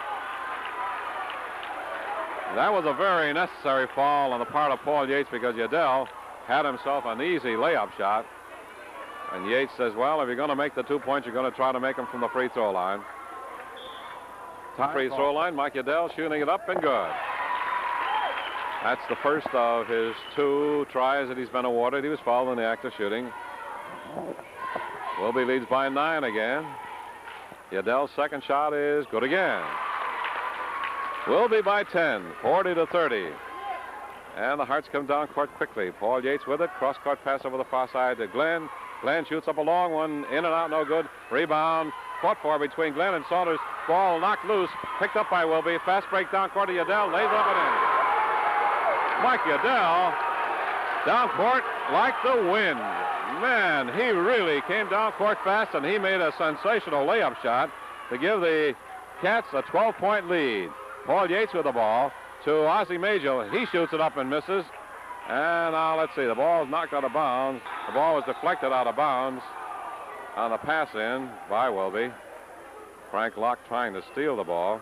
That was a very necessary foul on the part of Paul Yates because Udell had himself an easy layup shot. And Yates says, well, if you're going to make the 2 points, you're going to try to make them from the free throw line. Top free throw line, Mike Udell shooting it up and good. That's the first of his 2 tries that he's been awarded. He was fouled in the act of shooting. Wilby leads by 9 again. Udell's second shot is good again. Wilby by 10, 40-30. And the Hearts come down court quickly. Paul Yates with it. Cross-court pass over the far side to Glenn. Glenn shoots up a long one. In and out, no good. Rebound. Fought for between Glenn and Saunders. Ball knocked loose. Picked up by Wilby. Fast break down court to Udell. Lays up and in. Mike Udell down court like the wind. Man, he really came down court fast, and he made a sensational layup shot to give the Cats a 12-point lead. Paul Yates with the ball to Ozzie Major. He shoots it up and misses. And now let's see. The ball is knocked out of bounds. The ball was deflected out of bounds on the pass in by Wilby. Frank Locke trying to steal the ball.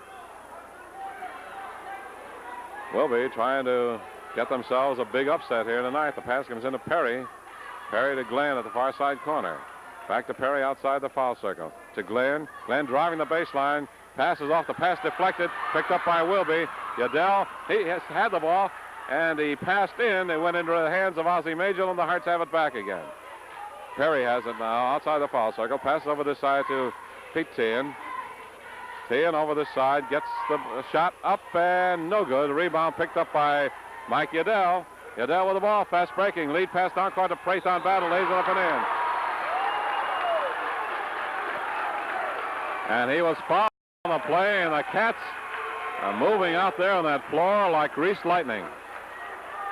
Wilby trying to get themselves a big upset here tonight. The pass comes into Perry. Perry to Glenn at the far side corner. Back to Perry outside the foul circle. To Glenn. Glenn driving the baseline. Passes off. The pass deflected. Picked up by Wilby. Udell, he has had the ball, and he passed in. It went into the hands of Ozzie Majel, and the Hearts have it back again. Perry has it now outside the foul circle. Passes over this side to Pete Teahan. Teahan over this side. Gets the shot up, and no good. Rebound picked up by Mike Udell. Udell with the ball. Fast breaking. Lead pass down court to Prathon Battle. Lays it up and in. And he was fouled on the play, and the Cats are moving out there on that floor like greased lightning.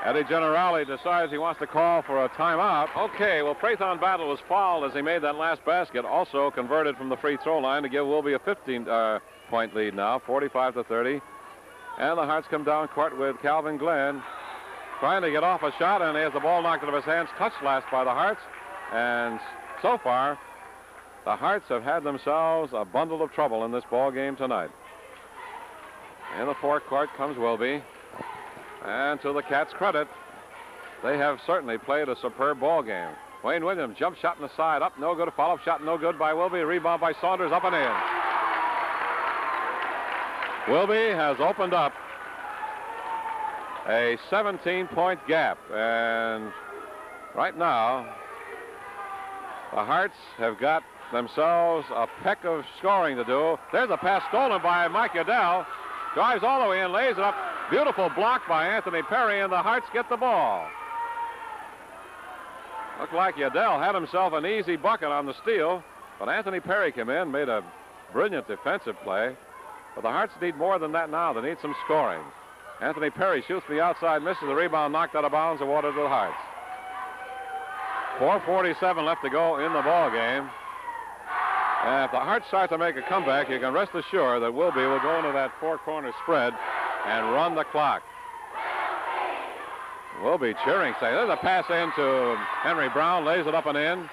Eddie Generali decides he wants to call for a timeout. Okay, well, Prathon Battle was fouled as he made that last basket. Also converted from the free throw line to give Wilby a 15-point lead now, 45-30. And the Hearts come down court with Calvin Glenn trying to get off a shot, and he has the ball knocked out of his hands, touched last by the Hearts. And so far, the Hearts have had themselves a bundle of trouble in this ball game tonight. In the forecourt comes Wilby. And to the Cats' credit, they have certainly played a superb ball game. Wayne Williams, jump shot in the side, up, no good. A follow-up shot, no good by Wilby. Rebound by Saunders, up and in. Wilby has opened up a 17-point gap. And right now, the Hearts have got themselves a peck of scoring to do. There's a pass stolen by Mike Udell. Drives all the way in, lays it up. Beautiful block by Anthony Perry, and the Hearts get the ball. Looked like Udell had himself an easy bucket on the steal, but Anthony Perry came in, made a brilliant defensive play. But the Hearts need more than that now. They need some scoring. Anthony Perry shoots the outside, misses the rebound, knocked out of bounds, awarded to the Hearts. 4:47 left to go in the ball game. And if the Hearts start to make a comeback, you can rest assured that Wilby will go into that four-corner spread and run the clock. Wilby cheering, saying, there's a pass in to Henry Brown, lays it up and in.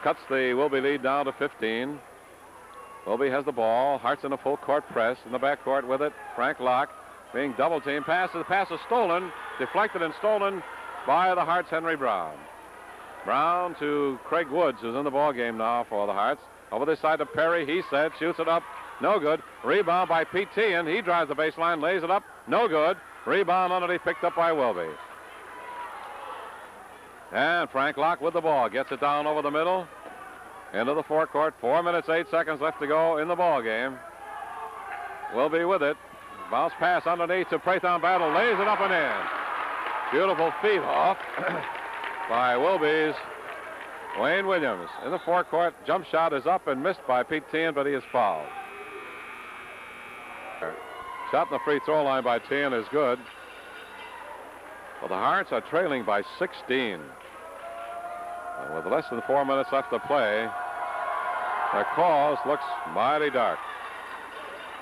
Cuts the Wilby lead down to 15. Wilby has the ball. Hearts in a full-court press. In the backcourt with it, Frank Locke being double-teamed. The pass is stolen, deflected and stolen by the Hearts' Henry Brown. Brown to Craig Woods, who's in the ball game now for the Hearts. Over this side to Perry, he said, shoots it up, no good. Rebound by Pete Teahan. He drives the baseline, lays it up, no good. Rebound underneath, picked up by Wilby. And Frank Locke with the ball, gets it down over the middle, into the forecourt. 4 minutes, 8 seconds left to go in the ball game. Wilby with it. Bounce pass underneath to Prathon Battle, lays it up and in. Beautiful feed off by Wilby's Wayne Williams. In the forecourt, jump shot is up and missed by Pete Teahan, but he is fouled. Shot in the free throw line by Teahan is good. Well, the Hearts are trailing by 16. And with less than 4 minutes left to play, their cause looks mighty dark.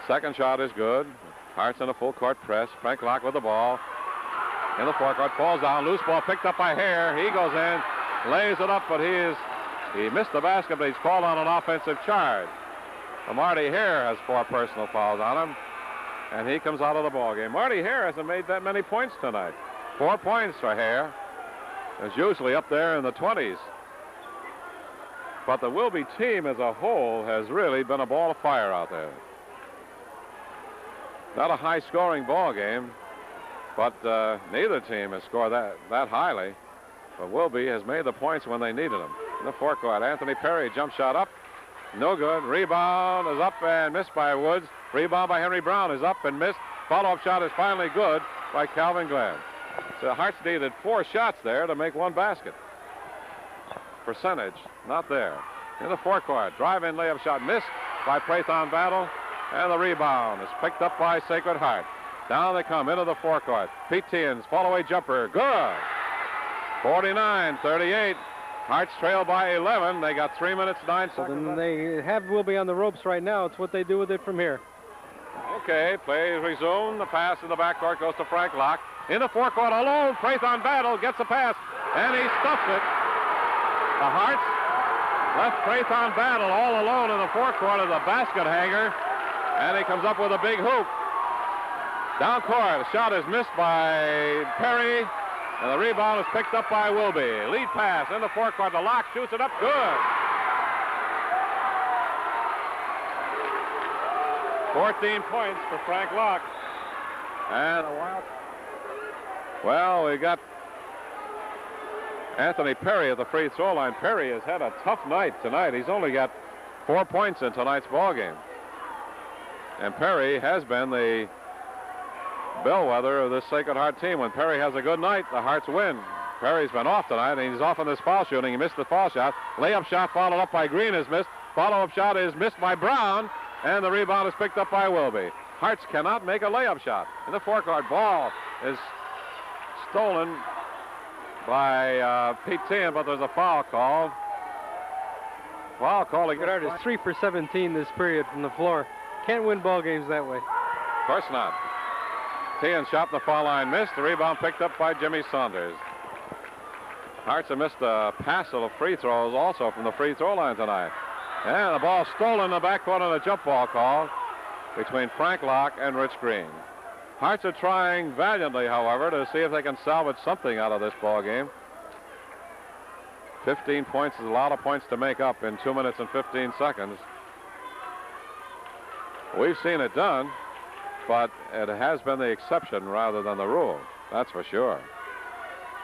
Second shot is good. Hearts in a full court press. Frank Locke with the ball. In the forecourt, falls down. Loose ball picked up by Hare. He goes in, lays it up, but he missed the basket, but he's called on an offensive charge. Well, Marty Hare has 4 personal fouls on him, and he comes out of the ball game. Marty Hare hasn't made that many points tonight. 4 points for Hare. It's usually up there in the 20s. But the Wilby team as a whole has really been a ball of fire out there. Not a high-scoring ball game, but neither team has scored that highly. But Wilby has made the points when they needed them. In the forecourt, Anthony Perry, jump shot up, no good. Rebound is up and missed by Woods. Rebound by Henry Brown is up and missed. Follow-up shot is finally good by Calvin Glenn. So the Hearts needed 4 shots there to make 1 basket. Percentage, not there. In the forecourt, drive-in layup shot missed by Prathon Battle, and the rebound is picked up by Sacred Heart. Down they come into the forecourt. Pete Teahan's fall-away jumper, good. 49-38. Hearts trail by 11. They got 3 minutes, 9 seconds.
And they have Wilby on the ropes right now. It's what they do with it from here.
Okay, play is resumed. The pass in the backcourt goes to Frank Locke. In the forecourt alone, Prathon Battle gets a pass, and he stuffs it. The Hearts left Prathon Battle all alone in the forecourt as a basket hanger, and he comes up with a big hoop. Down court, the shot is missed by Perry, And the rebound is picked up by Wilby. Lead pass in the forecourt. The Lock shoots it up. Good. 14 points for Frank Locke. And a wild. Well, we got Anthony Perry at the free throw line. Perry has had a tough night tonight. He's only got 4 points in tonight's ball game. And Perry has been the bellwether of this Sacred Heart team. When Perry has a good night, the Hearts win. Perry's been off tonight, and he's off on this foul shooting. He missed the foul shot. Layup shot followed up by Green is missed. Follow-up shot is missed by Brown, and the rebound is picked up by Wilby. Hearts cannot make a layup shot. In the forecourt, ball is stolen by Pete Tian, but there's a foul called. Foul call against.
Goddard is 3 for 17 this period from the floor. Can't win ball games that way.
Of course not. Tian shot from the foul line, missed. The rebound picked up by Jimmy Saunders. Hearts have missed a passel of free throws also from the free throw line tonight. And the ball stolen in the backcourt on a jump ball call between Frank Locke and Rich Green. Hearts are trying valiantly, however, to see if they can salvage something out of this ball game. 15 points is a lot of points to make up in 2 minutes and 15 seconds. We've seen it done, but it has been the exception rather than the rule. That's for sure.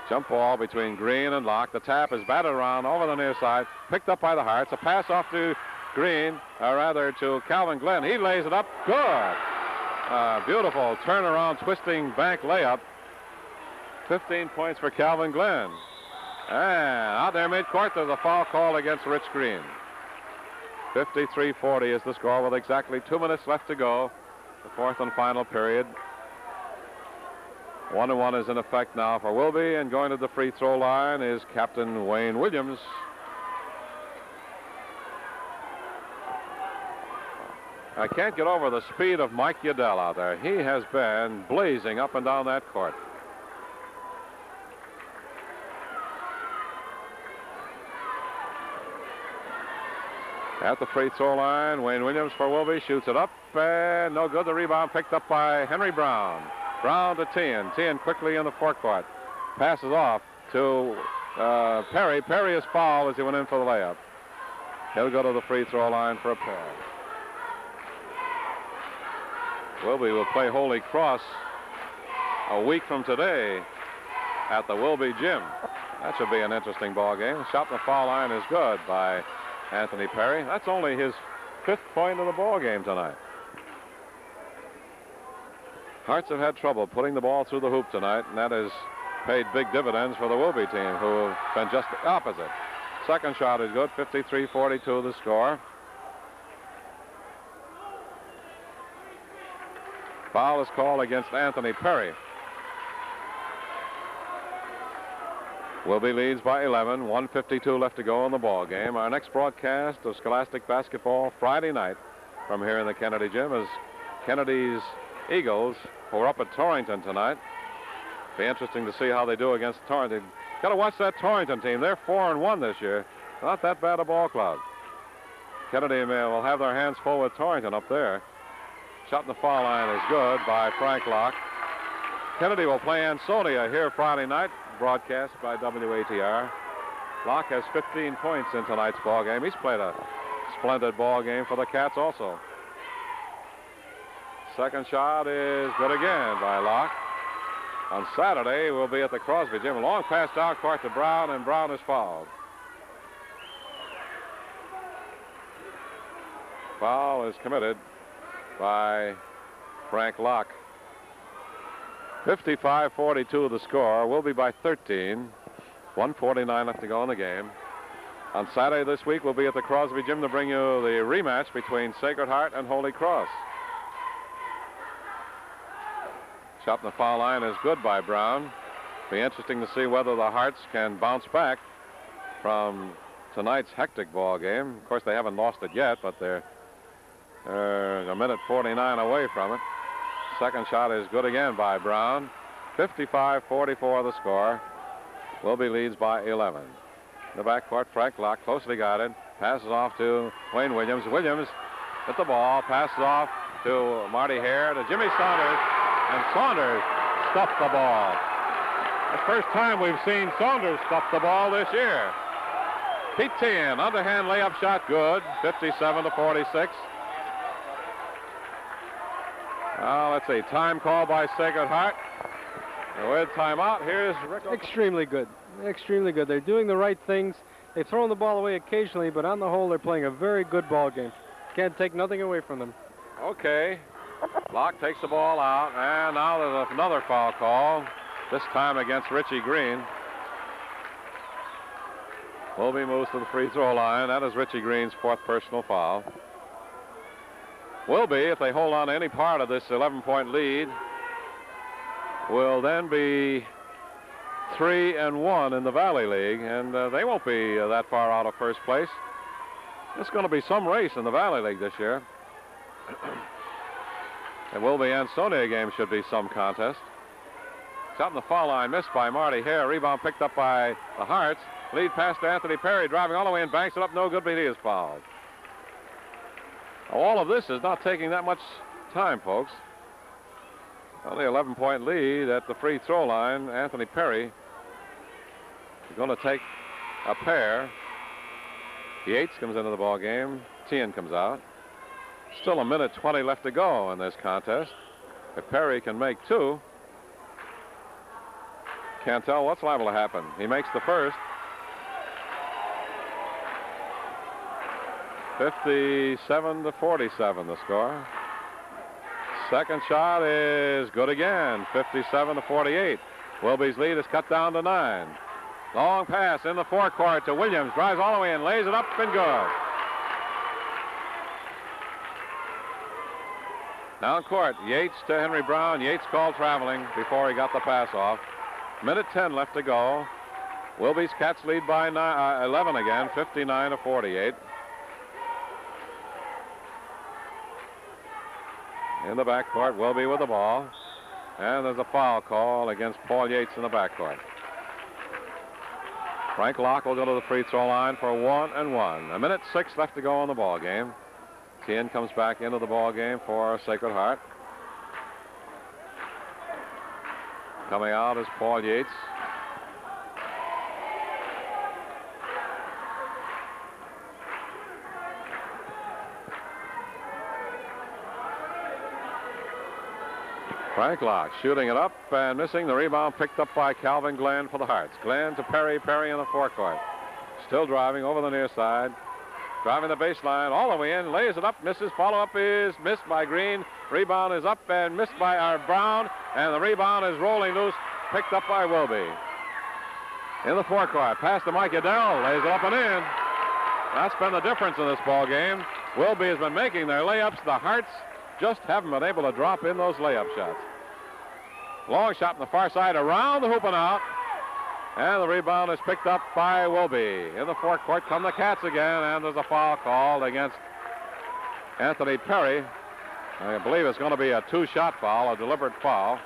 Jump ball between Green and Locke. The tap is batted around over the near side, picked up by the Hearts. A pass off to Green, or rather to Calvin Glenn. He lays it up. Good. Beautiful turnaround, twisting bank layup. 15 points for Calvin Glenn. And out there midcourt, there's a foul call against Rich Green. 53-40 is the score with exactly 2 minutes left to go. The fourth and final period. 1-1 is in effect now for Wilby, and going to the free throw line is Captain Wayne Williams. I can't get over the speed of Mike Udell out there. He has been blazing up and down that court. At the free throw line, Wayne Williams for Wilby shoots it up, and no good. The rebound picked up by Henry Brown. Brown to Tian. Tian quickly in the forecourt. Passes off to Perry. Perry is fouled as he went in for the layup. He'll go to the free throw line for a pair. Wilby will play Holy Cross a week from today at the Wilby Gym. That should be an interesting ball game. Shot from the foul line is good by Anthony Perry. That's only his 5th point of the ball game tonight. Hearts have had trouble putting the ball through the hoop tonight, and that has paid big dividends for the Wilby team, who have been just the opposite. Second shot is good. 53-42 the score. Foul is called against Anthony Perry. Wilby leads by 11. 1:52 left to go in the ball game. Our next broadcast of Scholastic basketball Friday night from here in the Kennedy Gym is Kennedy's Eagles, who are up at Torrington tonight. Be interesting to see how they do against Torrington. Got to watch that Torrington team. They're 4-1 this year. Not that bad a ball club. Kennedy will have their hands full with Torrington up there. Shot in the foul line is good by Frank Locke. Kennedy will play Ansonia here Friday night, broadcast by WATR. Locke has 15 points in tonight's ball game. He's played a splendid ball game for the Cats also. Second shot is good again by Locke. On Saturday, we'll be at the Crosby Gym. Long pass down court to Brown, and Brown is fouled. Foul is committed by Frank Locke. 55-42 the score. We'll be by 13. 1:49 left to go in the game. On Saturday this week, we'll be at the Crosby Gym to bring you the rematch between Sacred Heart and Holy Cross. Shot in the foul line is good by Brown. Be interesting to see whether the Hearts can bounce back from tonight's hectic ball game. Of course, they haven't lost it yet, but they're a minute 49 away from it. Second shot is good again by Brown. 55-44 the score. Wilby leads by 11. In the backcourt, Frank Locke closely guarded. Passes off to Wayne Williams. Williams at the ball. Passes off to Marty Hare, to Jimmy Saunders. And Saunders stuffed the ball. The first time we've seen Saunders stuff the ball this year. Pete Teahan, underhand layup shot, good, 57-46. Let's see, time call by Sacred Heart. With timeout, here's Rick.
Extremely good. Extremely good. They're doing the right things. They've thrown the ball away occasionally, but on the whole, they're playing a very good ball game. Can't take nothing away from them.
Okay. Locke takes the ball out, and now there's another foul call, this time against Richie Green. Wilby moves to the free throw line. That is Richie Green's 4th personal foul. Wilby, if they hold on to any part of this 11-point lead, will then be 3-1 in the Valley League, and they won't be that far out of first place. It's going to be some race in the Valley League this year. The Wilby-Ansonia game should be some contest. Shot in the foul line, missed by Marty Hare. Rebound picked up by the Hearts. Lead pass to Anthony Perry, driving all the way in, banks it up, no good, but he is fouled. All of this is not taking that much time, folks. Only 11-point lead at the free throw line. Anthony Perry is going to take a pair. Yates comes into the ball game. Teahan comes out. Still a minute 20 left to go in this contest. If Perry can make 2, can't tell what's liable to happen. He makes the first. 57-47 the score. Second shot is good again, 57-48. Wilby's lead is cut down to 9. Long pass in the forecourt to Williams, drives all the way in, lays it up and good. Down court, Yates to Henry Brown. Yates called traveling before he got the pass off. Minute 10 left to go. Wilby's Cats lead by 11 again, 59-48. In the backcourt, Wilby with the ball. And there's a foul call against Paul Yates in the backcourt. Frank Locke will go to the free throw line for 1-1. A minute 6 left to go in the ball game. Teahan comes back into the ball game for Sacred Heart. Coming out is Paul Yates. Frank Locke shooting it up and missing. The rebound picked up by Calvin Glenn for the Hearts. Glenn to Perry. Perry in the forecourt. Still driving over the near side. Driving the baseline all the way in. Lays it up. Misses. Follow-up is missed by Green. Rebound is up and missed by Brown. And the rebound is rolling loose. Picked up by Wilby. In the forecourt. Pass to Mike Udell. Lays it up and in. That's been the difference in this ball game. Wilby has been making their layups. The Hearts just haven't been able to drop in those layup shots. Long shot on the far side around the hoop and out. And the rebound is picked up by Wilby. In the forecourt come the Cats again, and there's a foul called against Anthony Perry. I believe it's going to be a 2-shot foul, a deliberate foul.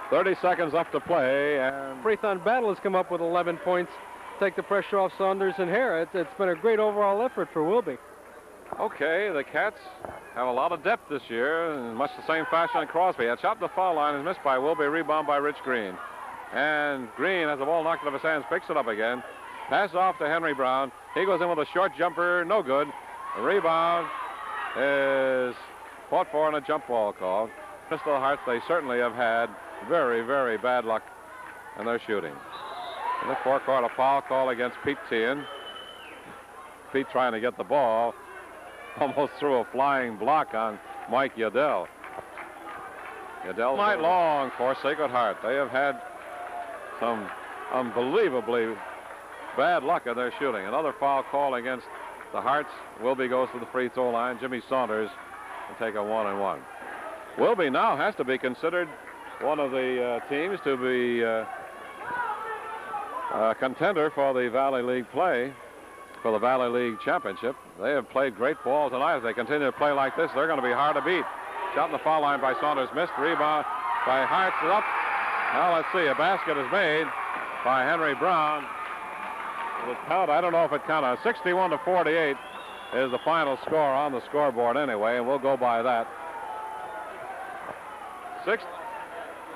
30 seconds left to play, and
Freethon Battle has come up with 11 points. Take the pressure off Saunders and Hare. It's been a great overall effort for Wilby.
Okay, the Cats have a lot of depth this year, in much the same fashion as Crosby. A shot to the foul line is missed by Wilby, rebound by Rich Green. And Green has the ball knocked out of his hands, picks it up again. Pass off to Henry Brown. He goes in with a short jumper, no good. The rebound is fought for in a jump ball call. Pistol Hearts, they certainly have had very, very bad luck in their shooting. In the forecourt, a foul call against Pete Teahan. Pete trying to get the ball. Almost threw a flying block on Mike Udell. Udell night long for Sacred Heart. They have had some unbelievably bad luck in their shooting. Another foul call against the Hearts. Wilby goes to the free throw line. Jimmy Saunders will take a 1-1. Wilby now has to be considered one of the teams to be a contender for the Valley League play, for the Valley League Championship. They have played great ball tonight. If they continue to play like this, they're going to be hard to beat. Shot in the foul line by Saunders, missed. Rebound by Hearts is up. Now let's see, a basket is made by Henry Brown. Will it count? I don't know if it counted. 61-48 is the final score on the scoreboard anyway, and we'll go by that.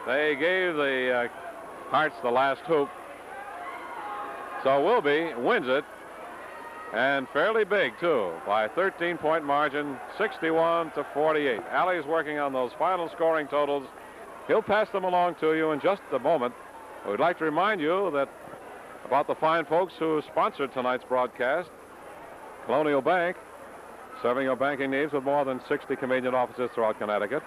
They gave the Hearts the last hoop. So Wilby wins it, and fairly big, too, by a 13-point margin, 61-48. Allie's working on those final scoring totals. He'll pass them along to you in just a moment. We'd like to remind you that about the fine folks who sponsored tonight's broadcast. Colonial Bank, serving your banking needs with more than 60 convenient offices throughout Connecticut.